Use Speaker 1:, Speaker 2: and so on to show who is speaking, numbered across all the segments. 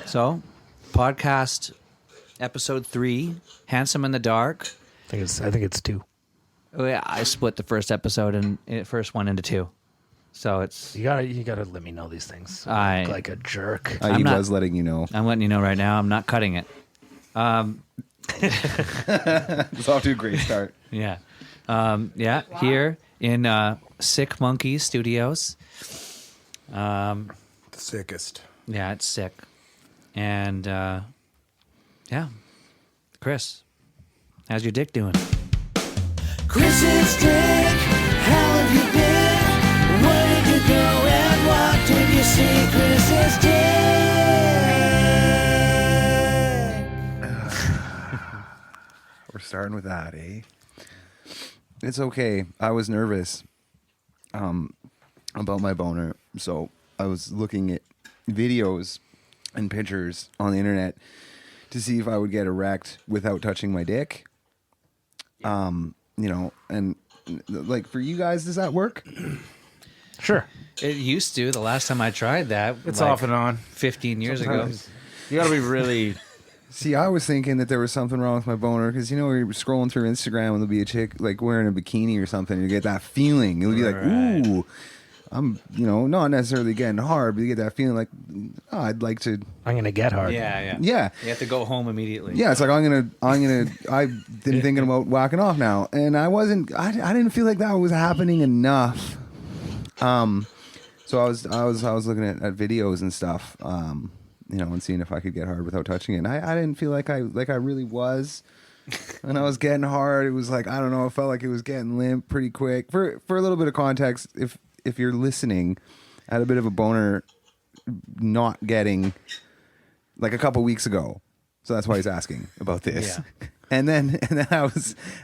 Speaker 1: So, podcast episode 3, Handsome in the Dark.
Speaker 2: I think it's 2.
Speaker 1: Oh, yeah, I split the first episode and first one into 2. So it's
Speaker 2: You gotta let me know these things.
Speaker 1: I-
Speaker 2: Like a jerk.
Speaker 3: He
Speaker 1: not-
Speaker 3: was letting you know.
Speaker 1: I'm letting you know right now. I'm not cutting it.
Speaker 3: It's off to a great start.
Speaker 1: Yeah. Here in Sick Monkey Studios.
Speaker 4: The sickest.
Speaker 1: Yeah, it's sick. And Chris, how's your dick doing?
Speaker 5: Chris's dick, how have you been? Where did you go and what did you see? Chris's dick.
Speaker 3: We're starting with that, eh? It's okay. I was nervous about my boner, so I was looking at videos and pictures on the internet to see if I would get erect without touching my dick. And like for you guys, does that work?
Speaker 2: Sure.
Speaker 1: It used to. The last time I tried that,
Speaker 4: It's
Speaker 1: like
Speaker 4: off and on.
Speaker 1: 15 years
Speaker 4: Sometimes.
Speaker 1: ago.
Speaker 4: You got to be really.
Speaker 3: See, I was thinking that there was something wrong with my boner because you're scrolling through Instagram and there'll be a chick like wearing a bikini or something. You get that feeling. You'll be like,
Speaker 1: Right.
Speaker 3: ooh, I'm, not necessarily getting hard, but you get that feeling like, oh, I'd like to.
Speaker 2: I'm gonna get hard.
Speaker 1: Yeah.
Speaker 3: Yeah.
Speaker 1: You have to go home immediately.
Speaker 3: Yeah, it's like I've been thinking about whacking off now, and I didn't feel like that was happening enough. So I was looking at videos and stuff, and seeing if I could get hard without touching it. And I didn't feel like I really was. And I was getting hard. It was like, I don't know, it felt like it was getting limp pretty quick. For a little bit of context, if you're listening, I had a bit of a boner not getting like a couple weeks ago. So that's why he's asking about this.
Speaker 1: Yeah.
Speaker 3: And then I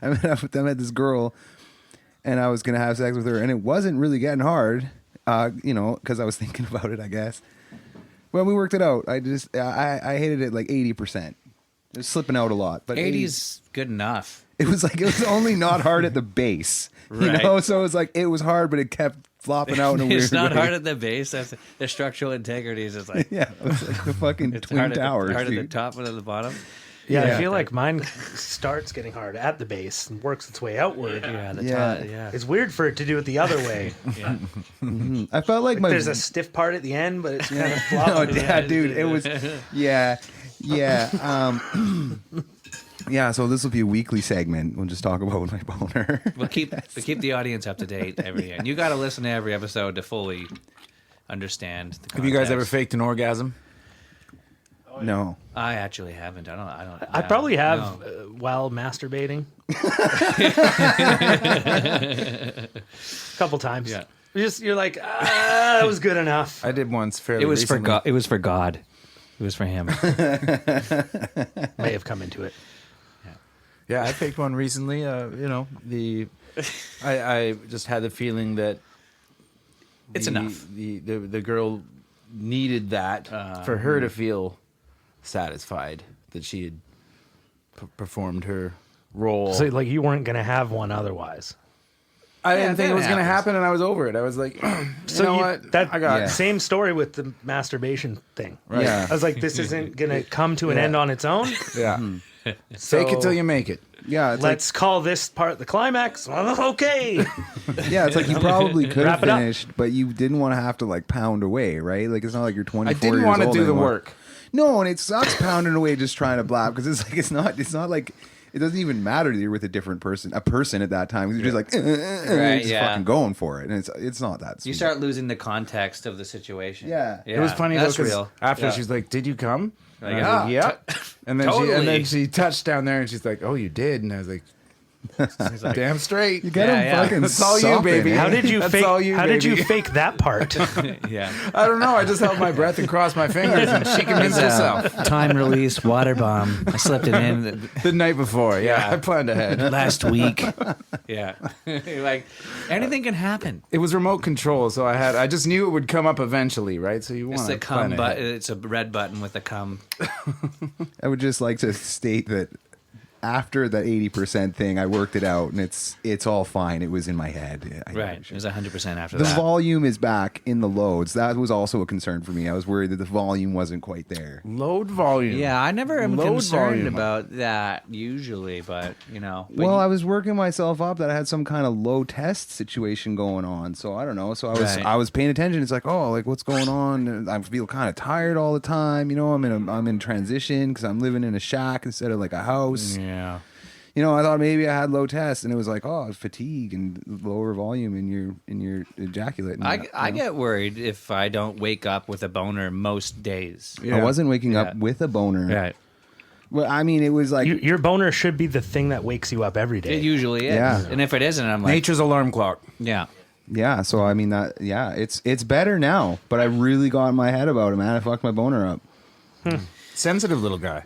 Speaker 3: met up this girl and I was going to have sex with her and it wasn't really getting hard, because I was thinking about it, I guess. Well, we worked it out. I hated it like 80%. It was slipping out a lot, but
Speaker 1: 80's good enough.
Speaker 3: it was only not hard at the base,
Speaker 1: Right.
Speaker 3: So it was like it was hard, but it kept flopping out in a weird
Speaker 1: It's not
Speaker 3: way.
Speaker 1: hard at the base. That's the structural integrity is just like
Speaker 3: Yeah, it was like the fucking
Speaker 1: it's
Speaker 3: twin
Speaker 1: hard
Speaker 3: towers.
Speaker 1: hard at the
Speaker 3: dude.
Speaker 1: top and at the bottom.
Speaker 2: Yeah,
Speaker 3: Yeah.
Speaker 2: I feel like mine starts getting hard at the base and works its way outward.
Speaker 1: Yeah, the
Speaker 3: Yeah.
Speaker 1: top. Yeah.
Speaker 2: It's weird for it to do it the other way.
Speaker 1: Yeah.
Speaker 3: I felt like my
Speaker 2: There's a stiff part at the end, but it's kind of
Speaker 3: oh,
Speaker 2: floppy.
Speaker 3: yeah, dude, it was yeah. Yeah, so this will be a weekly segment. We'll just talk about my boner.
Speaker 1: We'll keep the audience up to date every year. And you got to listen to every episode to fully understand the context.
Speaker 4: Have you guys ever faked an orgasm?
Speaker 3: No.
Speaker 1: I actually haven't. I don't.
Speaker 2: I probably have
Speaker 1: no.
Speaker 2: while masturbating. A couple times.
Speaker 1: Yeah.
Speaker 2: You're like, that was good enough.
Speaker 4: I did once fairly
Speaker 1: It was for
Speaker 4: recently.
Speaker 1: God. It was for God. It was for him.
Speaker 2: May have come into it.
Speaker 4: Yeah, I faked one recently. I just had the feeling that
Speaker 1: It's enough.
Speaker 4: The girl needed that for her to feel satisfied that she had performed her role.
Speaker 2: So like you weren't gonna have one otherwise.
Speaker 4: I didn't think
Speaker 1: that
Speaker 4: it was going to
Speaker 1: happens.
Speaker 4: happen, and I was over it. I was like,
Speaker 2: So
Speaker 4: you know what?
Speaker 2: That
Speaker 4: I got
Speaker 3: Yeah.
Speaker 2: same story with the masturbation thing.
Speaker 4: Right.
Speaker 3: Yeah.
Speaker 2: I was like, this isn't gonna come to an end on its own.
Speaker 4: Yeah.
Speaker 2: So
Speaker 4: Fake it till you make it.
Speaker 3: Yeah, it's
Speaker 2: let's call this part the climax. Okay.
Speaker 3: yeah, it's like you probably could have
Speaker 2: Wrap it up.
Speaker 3: finished, but you didn't want to have to like pound away, right? Like it's not like you're 24
Speaker 4: I didn't
Speaker 3: years
Speaker 4: want to
Speaker 3: old
Speaker 4: do the
Speaker 3: anymore.
Speaker 4: work.
Speaker 3: No, and it sucks pounding away just trying to blab because it's not like it doesn't even matter that you're with a person at that time. You're just like
Speaker 1: Right,
Speaker 3: just
Speaker 1: yeah.
Speaker 3: fucking going for it, and it's not that. Sweet.
Speaker 1: You start losing the context of the situation.
Speaker 3: Yeah.
Speaker 4: It was funny though
Speaker 1: That's
Speaker 4: 'cause
Speaker 1: real.
Speaker 4: after
Speaker 1: Yeah.
Speaker 4: she's like, "Did you come?"
Speaker 1: Like,
Speaker 4: And I was
Speaker 1: "Ah,
Speaker 4: yep. And then
Speaker 1: totally.
Speaker 4: she touched down there and she's like, "Oh, you did." And I was like,
Speaker 1: He's like,
Speaker 4: "Damn straight."
Speaker 3: You get
Speaker 1: Yeah,
Speaker 3: them
Speaker 1: yeah.
Speaker 3: fucking.
Speaker 4: That's all you,
Speaker 3: sopping,
Speaker 4: baby.
Speaker 3: eh?
Speaker 2: How did you
Speaker 4: That's
Speaker 2: fake?
Speaker 4: all you,
Speaker 2: how did you
Speaker 4: baby.
Speaker 2: fake that part?
Speaker 1: yeah.
Speaker 4: I don't know. I just held my breath and crossed my fingers, and she convinced herself.
Speaker 1: Time release water bomb. I slipped it in
Speaker 4: The night before, yeah,
Speaker 1: Yeah.
Speaker 4: I planned ahead.
Speaker 1: last week. Yeah. Like anything can happen.
Speaker 4: It was remote control, so I just knew it would come up eventually, right? So you
Speaker 1: It's
Speaker 4: want
Speaker 1: the
Speaker 4: to
Speaker 1: cum
Speaker 4: plan
Speaker 1: button.
Speaker 4: ahead.
Speaker 1: It's a red button with a cum.
Speaker 3: I would just like to state that after that 80% thing, I worked it out, and it's all fine. It was in my head.
Speaker 1: Right. It was 100% after
Speaker 3: The
Speaker 1: that.
Speaker 3: volume is back in the loads. That was also a concern for me. I was worried that the volume wasn't quite there.
Speaker 4: Load volume.
Speaker 1: Yeah, I never am
Speaker 4: Load
Speaker 1: concerned
Speaker 4: volume.
Speaker 1: about that usually, but you know. But
Speaker 3: Well, I was working myself up that I had some kind of low test situation going on. So I don't know. So
Speaker 1: Right.
Speaker 3: I was paying attention. It's like, oh, like what's going on? And I feel kind of tired all the time. You know, I'm in transition because I'm living in a shack instead of like a house.
Speaker 1: yeah.
Speaker 3: You know, I thought maybe I had low test, and it was like, oh, fatigue and lower volume in your ejaculate. And
Speaker 1: I get worried if I don't wake up with a boner most days.
Speaker 3: I wasn't waking
Speaker 1: Yeah.
Speaker 3: up with a boner.
Speaker 1: Right.
Speaker 3: Well, I mean, it was like
Speaker 2: Your boner should be the thing that wakes you up every day.
Speaker 1: It usually is.
Speaker 3: Yeah.
Speaker 1: And if it isn't, I'm like,
Speaker 4: Nature's alarm clock.
Speaker 1: yeah.
Speaker 3: yeah. So I mean it's better now, but I really got in my head about it, man. I fucked my boner up.
Speaker 4: Sensitive little guy.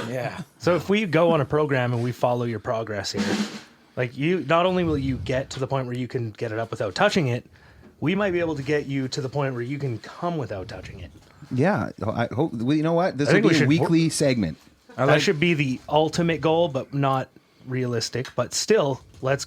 Speaker 1: Yeah.
Speaker 2: So if we go on a program and we follow your progress here, like you, not only will you get to the point where you can get it up without touching it, we might be able to get you to the point where you can come without touching it.
Speaker 3: Yeah, I hope. Well, you know what? This
Speaker 2: I
Speaker 3: will
Speaker 2: think we
Speaker 3: be a
Speaker 2: should
Speaker 3: weekly segment.
Speaker 2: That should be the ultimate goal, but not realistic. But still, let's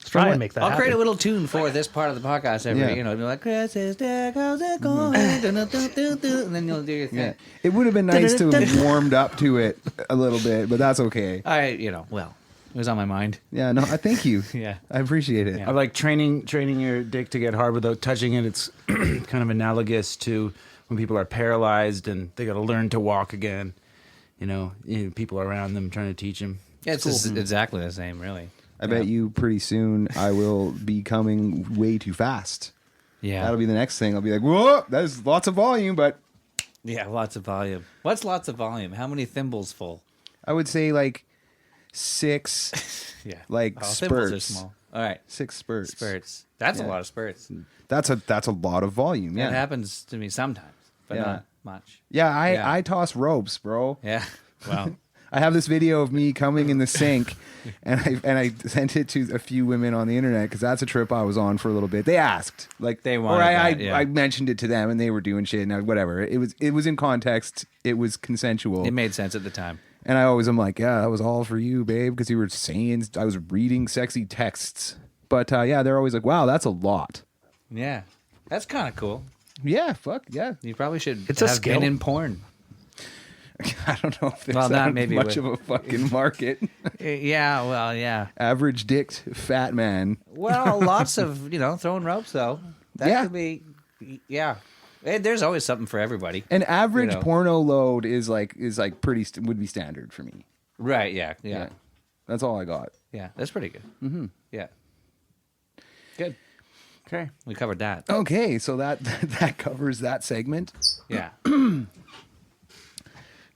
Speaker 2: try and make that
Speaker 1: I'll
Speaker 2: happen.
Speaker 1: create a little tune for this part of the podcast every,
Speaker 3: Yeah.
Speaker 1: you know, be like, Chris's there goes it going, and then you'll do your thing.
Speaker 3: Yeah, it would have been nice to have warmed up to it a little bit, but that's okay.
Speaker 1: Well, it was on my mind.
Speaker 3: Yeah, no, I thank you.
Speaker 1: Yeah.
Speaker 3: I appreciate it.
Speaker 1: Yeah.
Speaker 4: I like training your dick to get hard without touching it. It's kind of analogous to when people are paralyzed and they got to learn to walk again. You know, people around them trying to teach them.
Speaker 1: Yeah, it's just exactly the same, really.
Speaker 3: I bet you pretty soon I will be coming way too fast.
Speaker 1: Yeah.
Speaker 3: That'll be the next thing. I'll be like, whoa, there's lots of volume, but
Speaker 1: Yeah, lots of volume. What's lots of volume? How many thimbles full?
Speaker 3: I would say like 6,
Speaker 1: Yeah.
Speaker 3: like
Speaker 1: Thimbles are
Speaker 3: spurts.
Speaker 1: small. All right.
Speaker 3: 6 spurts.
Speaker 1: Spurts. That's a
Speaker 3: Yeah.
Speaker 1: lot of spurts.
Speaker 3: That's a lot of volume.
Speaker 1: It
Speaker 3: Yeah.
Speaker 1: happens to me sometimes, but
Speaker 3: Yeah.
Speaker 1: not much.
Speaker 3: Yeah,
Speaker 1: Yeah.
Speaker 3: I toss ropes, bro.
Speaker 1: Yeah. Wow.
Speaker 3: I have this video of me coming in the sink, and I sent it to a few women on the internet because that's a trip I was on for a little bit. They asked, like
Speaker 1: They
Speaker 3: or
Speaker 1: wanted
Speaker 3: I
Speaker 1: that, yeah.
Speaker 3: I mentioned it to them, and they were doing shit. And whatever, it was in context. It was consensual,
Speaker 1: It made sense at the time.
Speaker 3: and I always am like, yeah, that was all for you, babe, because you were saying I was reading sexy texts. But yeah, they're always like, wow, that's a lot.
Speaker 1: Yeah. That's kind of cool.
Speaker 3: Yeah, fuck yeah.
Speaker 1: You probably should
Speaker 2: It's a
Speaker 1: have
Speaker 2: skill.
Speaker 1: been in porn.
Speaker 3: I don't know if there's
Speaker 1: Well, not maybe
Speaker 3: much
Speaker 1: with-
Speaker 3: of a fucking market.
Speaker 1: Yeah, well, yeah.
Speaker 3: Average dicked fat man.
Speaker 1: Well, lots of, throwing ropes, though. That
Speaker 3: Yeah.
Speaker 1: could be, yeah. There's always something for everybody.
Speaker 3: An average
Speaker 1: You know.
Speaker 3: porno load is like pretty would be standard for me.
Speaker 1: Right, yeah.
Speaker 3: That's all I got.
Speaker 1: Yeah, that's pretty good. Mm-hmm. Yeah. Good.
Speaker 4: Okay.
Speaker 1: We covered that.
Speaker 3: Okay, so that that covers that segment.
Speaker 1: Yeah.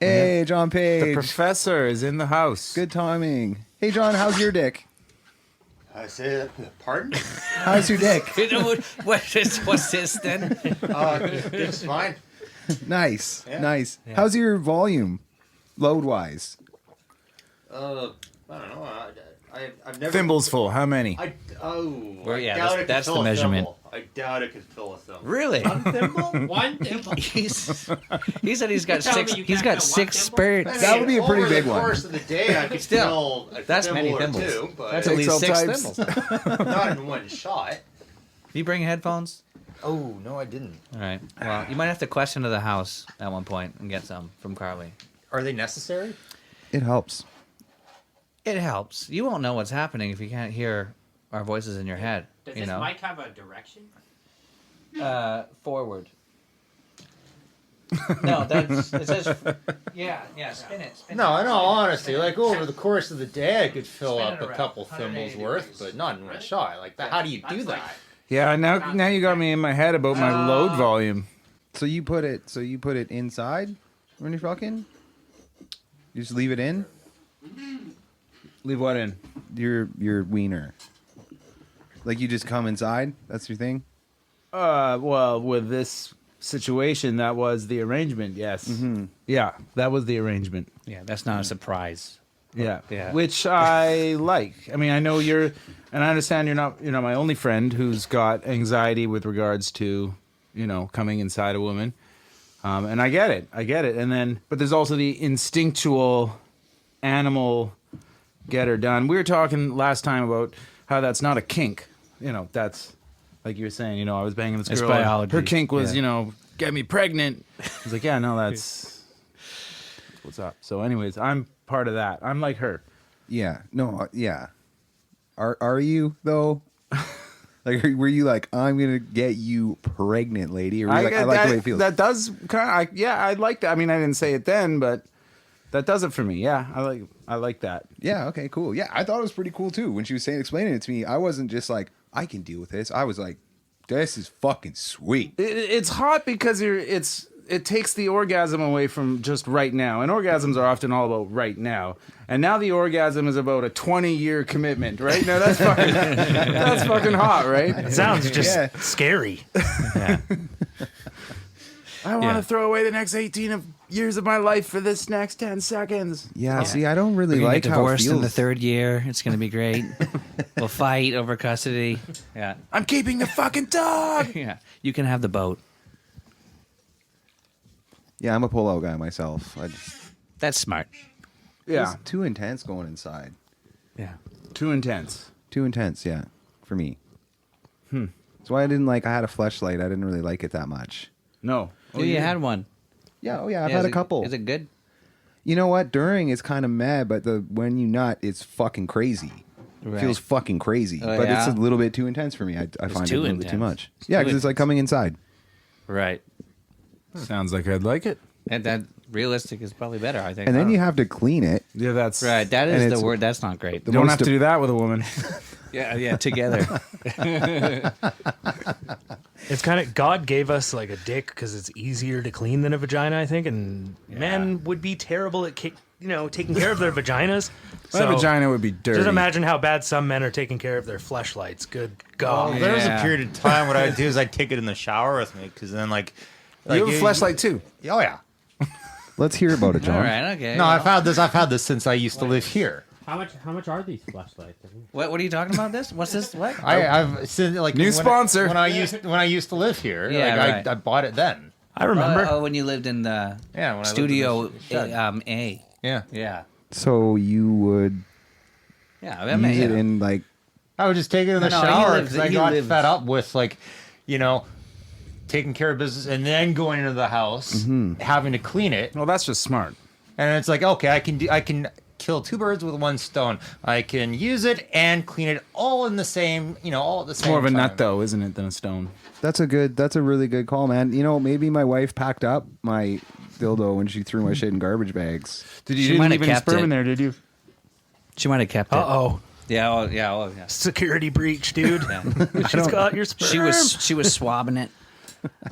Speaker 3: Hey, John
Speaker 4: The
Speaker 3: Page.
Speaker 4: professor is in the house.
Speaker 3: Good timing. Hey, John, how's your dick?
Speaker 6: I say that. Pardon?
Speaker 3: How's your dick?
Speaker 1: What's this then?
Speaker 6: It's fine.
Speaker 3: Nice,
Speaker 6: Yeah.
Speaker 3: nice. How's your volume, load wise?
Speaker 6: I don't know. I've never.
Speaker 4: Thimbles full. How many?
Speaker 1: Well,
Speaker 6: I
Speaker 1: yeah,
Speaker 6: doubt
Speaker 1: that's-
Speaker 6: it could
Speaker 1: that's the
Speaker 6: fill a
Speaker 1: measurement.
Speaker 6: thimble. I doubt it could fill a thimble.
Speaker 1: Really?
Speaker 6: Thimble? One thimble.
Speaker 1: He said he's got
Speaker 7: Tell me
Speaker 1: six.
Speaker 7: you
Speaker 1: He's
Speaker 7: can't
Speaker 1: got
Speaker 7: fill one
Speaker 1: 6
Speaker 7: thimble?
Speaker 1: spurts.
Speaker 3: That would be a pretty
Speaker 6: over
Speaker 3: big
Speaker 6: the
Speaker 3: one.
Speaker 6: course of the day, I could
Speaker 1: Still,
Speaker 6: fill a
Speaker 1: that's
Speaker 6: thimble
Speaker 1: many
Speaker 6: or
Speaker 1: thimbles.
Speaker 6: two, but
Speaker 1: That's at least
Speaker 4: Excel
Speaker 1: 6
Speaker 4: types.
Speaker 1: thimbles.
Speaker 6: not in one shot.
Speaker 1: You bring headphones?
Speaker 6: Oh no, I didn't.
Speaker 1: All right. Well, you might have to question to the house at one point and get some from Carly.
Speaker 6: Are they necessary?
Speaker 3: It helps.
Speaker 1: It helps. You won't know what's happening if you can't hear our voices in your head.
Speaker 7: Does
Speaker 1: you
Speaker 7: this
Speaker 1: know,
Speaker 7: mic have a direction?
Speaker 1: forward. No, that's it says. Yeah, spin it. Spin
Speaker 6: No,
Speaker 1: it.
Speaker 6: in all honesty, like over the course of the day, I could fill
Speaker 7: Spin
Speaker 6: up
Speaker 7: it
Speaker 6: a
Speaker 7: around,
Speaker 6: couple
Speaker 7: 180
Speaker 6: thimbles worth,
Speaker 7: degrees.
Speaker 6: but not in one
Speaker 7: Right?
Speaker 6: shot. Like that. How do you do
Speaker 7: That's
Speaker 6: that?
Speaker 7: like-
Speaker 4: Yeah, now you got me in my head about my load volume.
Speaker 3: So you put it inside when you're fucking. You just leave it in
Speaker 4: Leave what in?
Speaker 3: your wiener. Like you just come inside. That's your thing.
Speaker 4: Well, with this situation, that was the arrangement. Yes. Yeah, that was the arrangement.
Speaker 1: Yeah, that's not a surprise.
Speaker 4: Yeah.
Speaker 1: Yeah.
Speaker 4: Which I like. I mean, I know and I understand you're not my only friend who's got anxiety with regards to, coming inside a woman. And I get it. And then, but there's also the instinctual animal get her done. We were talking last time about how that's not a kink. You know, that's like you were saying. You know, I was banging this
Speaker 1: It's
Speaker 4: girl. and
Speaker 1: biology.
Speaker 4: Her kink was,
Speaker 1: Yeah.
Speaker 4: you know, get me pregnant. I was like, yeah, no, that's what's up. So, anyways, I'm part of that. I'm like her.
Speaker 3: Yeah. No. Yeah. Are you though? Like, were you like, I'm gonna get you pregnant, lady? Or were you like, I like the way it feels.
Speaker 4: That does kind of, yeah, I like that. I mean, I didn't say it then, but that does it for me. Yeah, I like that.
Speaker 3: Yeah. Okay. Cool. Yeah. I thought it was pretty cool too. When she was explaining it to me, I wasn't just like, I can deal with this. I was like, this is fucking sweet.
Speaker 4: It's hot because it takes the orgasm away from just right now. And orgasms are often all about right now. And now the orgasm is about a 20-year commitment, right? Now that's fucking hot, right?
Speaker 2: It sounds just
Speaker 3: Yeah.
Speaker 2: scary.
Speaker 1: Yeah.
Speaker 4: I want to throw away the next 18 years of my life for this next 10 seconds.
Speaker 3: Yeah. See, I don't really
Speaker 1: We're gonna
Speaker 3: like
Speaker 1: get
Speaker 3: how it
Speaker 1: divorced in the
Speaker 3: feels.
Speaker 1: third year. It's gonna be great. We'll fight over custody. Yeah.
Speaker 4: I'm keeping the fucking dog.
Speaker 1: Yeah. You can have the boat.
Speaker 3: Yeah, I'm a pull-out guy myself.
Speaker 1: That's smart.
Speaker 4: Yeah,
Speaker 3: It's too intense going inside.
Speaker 1: Yeah.
Speaker 4: too intense.
Speaker 3: Too intense, yeah, for me. That's why I didn't like. I had a fleshlight. I didn't really like it that much.
Speaker 4: No.
Speaker 1: Oh, you had one.
Speaker 3: Yeah, oh yeah, I've
Speaker 1: Yeah,
Speaker 3: had
Speaker 1: is
Speaker 3: a couple.
Speaker 1: Is it good?
Speaker 3: You know what? During it's kind of mad, but when you nut, it's fucking crazy.
Speaker 1: Right.
Speaker 3: It feels fucking crazy.
Speaker 1: Oh,
Speaker 3: but
Speaker 1: yeah?
Speaker 3: it's a little bit too intense for me. I find it
Speaker 1: too
Speaker 3: a little bit too
Speaker 1: intense.
Speaker 3: much.
Speaker 1: It's
Speaker 3: Yeah,
Speaker 1: too
Speaker 3: because it's like coming inside.
Speaker 1: Right.
Speaker 4: Sounds like I'd like it.
Speaker 1: And that realistic is probably better, I think.
Speaker 3: And then you have to clean it.
Speaker 4: Yeah, that's
Speaker 1: Right. That
Speaker 3: And
Speaker 1: is
Speaker 3: it's-
Speaker 1: the word. That's not great.
Speaker 4: You don't
Speaker 3: most
Speaker 4: have to do that with a woman.
Speaker 1: Yeah. Yeah. Together.
Speaker 2: It's kind of God gave us like a dick because it's easier to clean than a vagina, I think, and men would be terrible at taking care of their vaginas.
Speaker 4: My vagina would be dirty.
Speaker 2: Just imagine how bad some men are taking care of their fleshlights. Good God.
Speaker 6: Well, there was a
Speaker 1: Yeah.
Speaker 6: period of time what I'd do is I'd take it in the shower with me because then like
Speaker 4: You have a flashlight too.
Speaker 6: Oh yeah.
Speaker 3: Let's hear about it, John.
Speaker 1: All right. Okay.
Speaker 6: No, I've had this since I used to live here.
Speaker 7: How much are these flashlights?
Speaker 1: What are you talking about? This? What's this? What?
Speaker 6: I've since like
Speaker 4: New
Speaker 6: when
Speaker 4: sponsor.
Speaker 6: when I used to live here.
Speaker 1: Yeah,
Speaker 6: like,
Speaker 1: right.
Speaker 6: I bought it then.
Speaker 2: I remember.
Speaker 1: Oh, when you lived in the
Speaker 6: Yeah, when I lived in
Speaker 1: studio
Speaker 6: the shed.
Speaker 1: A.
Speaker 6: Yeah.
Speaker 1: Yeah.
Speaker 3: So you would
Speaker 1: Yeah. I mean,
Speaker 3: use it in like.
Speaker 6: I would just take it in the
Speaker 1: No, he
Speaker 6: shower
Speaker 1: lived-
Speaker 6: because I
Speaker 1: he
Speaker 6: got
Speaker 1: lived-
Speaker 6: fed up with like, taking care of business and then going into the house, having to clean it,
Speaker 4: Well, that's just smart.
Speaker 6: and it's like, okay, I can kill two birds with one stone. I can use it and clean it all in the same, all at the
Speaker 4: It's
Speaker 6: same
Speaker 4: more of a
Speaker 6: time.
Speaker 4: nut, though, isn't it, than a stone?
Speaker 3: That's a really good call, man. Maybe my wife packed up my dildo when she threw my shit in garbage bags.
Speaker 4: Did
Speaker 1: She
Speaker 4: you
Speaker 1: might
Speaker 4: didn't
Speaker 1: have
Speaker 4: leave any
Speaker 1: kept
Speaker 4: sperm
Speaker 1: it.
Speaker 4: in there, did you?
Speaker 1: She might have kept it.
Speaker 2: Uh-oh.
Speaker 1: Yeah. Oh, yeah. Oh, yeah.
Speaker 2: Security breach, dude.
Speaker 1: Yeah.
Speaker 2: She's got your sperm.
Speaker 1: She was swabbing it.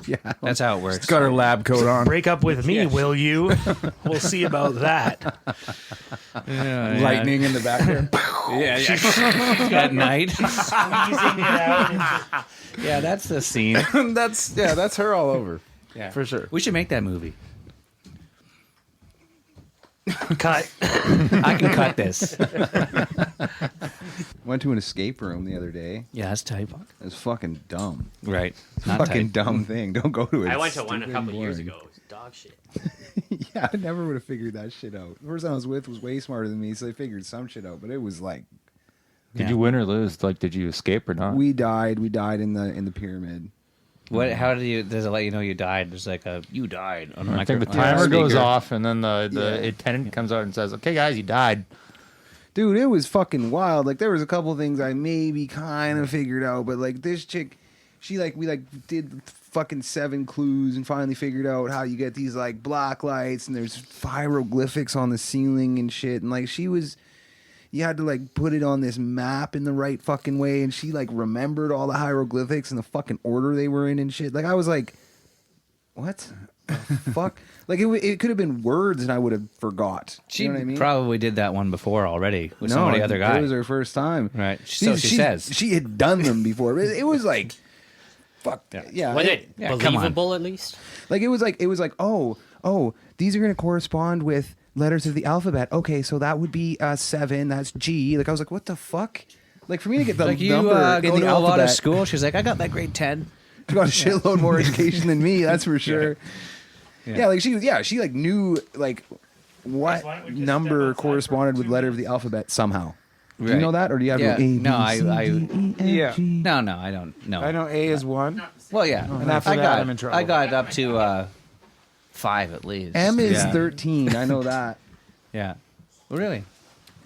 Speaker 3: Yeah.
Speaker 1: That's how it works.
Speaker 4: It's got her lab coat on.
Speaker 2: Break up with me, will you? We'll see about that.
Speaker 4: Lightning in the back there.
Speaker 1: Yeah. At night.
Speaker 2: Squeezing it out.
Speaker 1: Yeah, that's the scene.
Speaker 4: that's her all over.
Speaker 1: Yeah,
Speaker 4: For sure.
Speaker 1: We should make that movie.
Speaker 2: Cut.
Speaker 1: I can cut this.
Speaker 3: Went to an escape room the other day.
Speaker 1: Yeah, that's tight.
Speaker 3: It was fucking dumb.
Speaker 1: Right. Not
Speaker 3: Fucking
Speaker 1: tight.
Speaker 3: dumb thing. Don't go to it.
Speaker 7: I went
Speaker 3: It's
Speaker 7: to one a
Speaker 3: stupid
Speaker 7: couple
Speaker 3: and
Speaker 7: years
Speaker 3: boring.
Speaker 7: ago. It was dog shit.
Speaker 3: Yeah, I never would have figured that shit out. The person I was with was way smarter than me, so they figured some shit out. But it was like
Speaker 1: Yeah.
Speaker 8: Did you win or lose? Like, did you escape or not?
Speaker 3: we died. We died in the pyramid.
Speaker 1: What? How does it let you know you died? There's like you died. On a
Speaker 8: I think the
Speaker 1: microphone.
Speaker 8: timer goes
Speaker 3: speaker.
Speaker 8: off, and then the
Speaker 3: Yeah.
Speaker 8: attendant comes out and says, "Okay, guys, you died."
Speaker 3: Dude, it was fucking wild. Like there was a couple things I maybe kind of figured out, but like this chick, we did fucking 7 clues and finally figured out how you get these like black lights and there's hieroglyphics on the ceiling and shit. And like you had to like put it on this map in the right fucking way, and she like remembered all the hieroglyphics and the fucking order they were in and shit. Like I was like, what the fuck? Like it could have been words and I would have forgot.
Speaker 1: She
Speaker 3: You know what I mean?
Speaker 1: probably did that one before already with somebody other guy.
Speaker 3: It was her first time.
Speaker 1: Right. So she says.
Speaker 3: She had done them before. But it was like, fuck. Yeah.
Speaker 7: Was it
Speaker 1: yeah, come on.
Speaker 7: believable at least?
Speaker 3: Like it was like, oh, these are going to correspond with letters of the alphabet. Okay, so that would be 7. That's G. Like I was like, what the fuck? Like for me to get the
Speaker 1: Like you
Speaker 3: number in
Speaker 1: go
Speaker 3: the
Speaker 1: to a
Speaker 3: alphabet,
Speaker 1: lot of school. She's like, I got that grade 10.
Speaker 3: she got a shitload more education than me. That's for sure.
Speaker 1: Yeah.
Speaker 3: Yeah, like she like knew like what
Speaker 2: why don't we just
Speaker 3: number
Speaker 2: step outside
Speaker 3: corresponded
Speaker 2: for
Speaker 3: with
Speaker 2: 2
Speaker 3: letter of the
Speaker 2: minutes?
Speaker 3: alphabet somehow. Do you
Speaker 1: Right.
Speaker 3: know that, or do you have
Speaker 1: Yeah.
Speaker 3: A, B,
Speaker 1: No,
Speaker 3: C, D, E,
Speaker 4: Yeah.
Speaker 3: F, G?
Speaker 1: No, I don't know.
Speaker 4: I know A is 1.
Speaker 1: Well, yeah.
Speaker 4: And after
Speaker 1: I
Speaker 4: that,
Speaker 1: got,
Speaker 4: I'm in trouble.
Speaker 1: I got up to 5 at least.
Speaker 3: M is
Speaker 1: yeah.
Speaker 3: 13. I know that.
Speaker 1: Yeah. Really?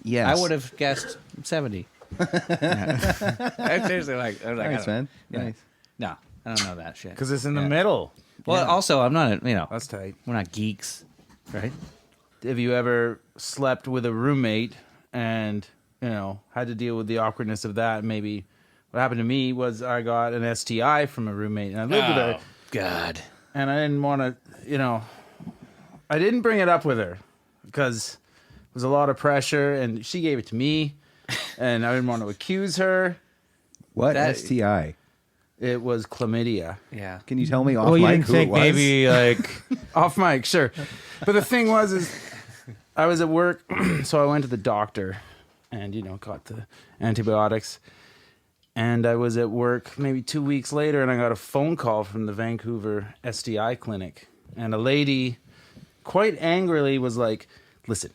Speaker 3: Yes.
Speaker 1: I would have guessed 70. Yeah. I'm seriously like, I was like, I
Speaker 3: Thanks,
Speaker 1: don't-
Speaker 3: man.
Speaker 1: yeah.
Speaker 3: Nice.
Speaker 1: No, I don't know that shit.
Speaker 4: Because it's in the
Speaker 1: Yeah.
Speaker 4: middle.
Speaker 1: Well, also, I'm not,
Speaker 4: That's tight.
Speaker 1: we're not geeks, right?
Speaker 4: Have you ever slept with a roommate and, had to deal with the awkwardness of that? Maybe what happened to me was I got an STI from a roommate and I lived with her.
Speaker 1: God.
Speaker 4: And I didn't want to, I didn't bring it up with her because it was a lot of pressure and she gave it to me and I didn't want to accuse her.
Speaker 3: What
Speaker 1: That-
Speaker 3: STI?
Speaker 4: It was chlamydia.
Speaker 1: Yeah.
Speaker 3: Can you tell me off
Speaker 6: Well, you
Speaker 3: mic
Speaker 6: didn't
Speaker 3: who
Speaker 6: think
Speaker 3: it was?
Speaker 6: maybe like
Speaker 4: Off mic, sure. But the thing is I was at work, so I went to the doctor and, got the antibiotics. And I was at work maybe 2 weeks later and I got a phone call from the Vancouver STI clinic. And a lady quite angrily was like, listen,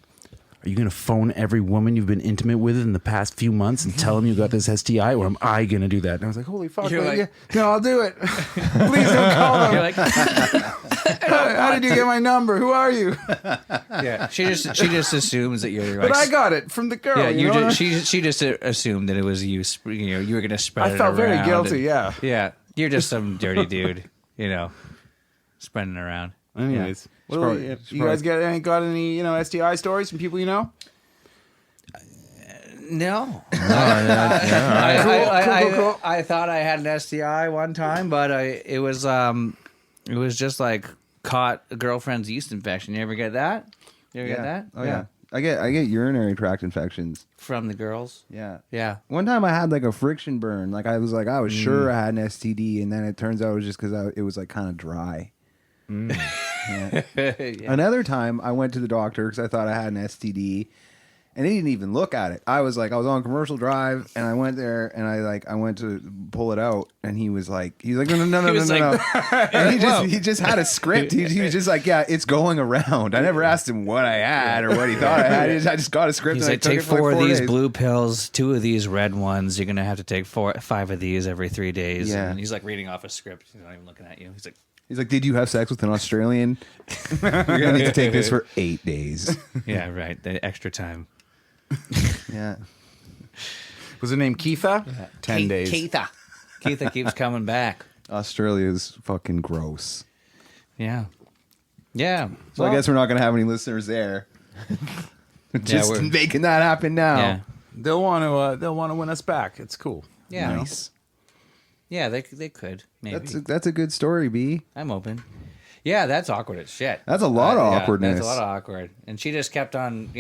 Speaker 4: are you going to phone every woman you've been intimate with in the past few months and tell them you got this STI, or am I going to do that? And I was like, holy fuck.
Speaker 1: You're like-
Speaker 4: yeah. No, I'll do it. Please don't call them.
Speaker 1: You're like,
Speaker 4: How did you get my number? Who are you?
Speaker 1: yeah. She just assumes that you're like.
Speaker 4: But I got it from the girl.
Speaker 1: Yeah,
Speaker 4: you know?
Speaker 1: she just assumed that it was you. You were gonna spread it
Speaker 4: I felt very
Speaker 1: around
Speaker 4: guilty,
Speaker 1: and-
Speaker 4: yeah.
Speaker 1: Yeah, you're just some dirty dude. Spreading it around.
Speaker 4: Anyways, what
Speaker 3: probably-
Speaker 4: do we-
Speaker 3: it's
Speaker 4: you guys got any STI stories from people you know?
Speaker 1: No.
Speaker 4: Cool, cool.
Speaker 1: I thought I had an STI one time, but it was just like caught a girlfriend's yeast infection. You ever get that? You ever get that?
Speaker 3: Oh yeah. I get urinary tract infections.
Speaker 1: From the girls.
Speaker 3: Yeah.
Speaker 1: Yeah.
Speaker 3: One time I had like a friction burn. Like I was sure I had an STD, and then it turns out it was just because it was like kind of dry. Yeah. Another time I went to the doctor because I thought I had an STD, and he didn't even look at it. I was on Commercial Drive, and I went there, and I went to pull it out, and he was like, no, and he just had a script. He was just like, yeah, it's going around. I never asked him what I had or what he thought I had. I just got a script.
Speaker 1: He's
Speaker 3: and I
Speaker 1: like,
Speaker 3: took
Speaker 1: take
Speaker 3: it for
Speaker 1: 4 of these
Speaker 3: days.
Speaker 1: blue pills, 2 of these red ones. You're gonna have to take 5 of these every 3 days.
Speaker 3: Yeah.
Speaker 1: And he's like reading off a script. He's not even looking at you.
Speaker 3: He's like, did you have sex with an Australian? You're gonna need to take this for 8 days.
Speaker 1: yeah, right. The extra time.
Speaker 3: Yeah.
Speaker 4: Was her name Keitha? 10 days.
Speaker 1: Keitha keeps coming back.
Speaker 3: Australia's fucking gross.
Speaker 1: Yeah. Yeah.
Speaker 3: So I guess we're not gonna have any listeners there. Just
Speaker 1: we're-
Speaker 3: making that happen now.
Speaker 1: Yeah.
Speaker 4: They'll want to win us back. It's cool.
Speaker 1: Yeah.
Speaker 3: Nice.
Speaker 1: Yeah, they could. Maybe.
Speaker 3: That's a good story, B.
Speaker 1: I'm open. Yeah, that's awkward as shit.
Speaker 3: That's a lot of
Speaker 1: Yeah,
Speaker 3: awkwardness.
Speaker 1: That's a lot of awkward. And she just kept on,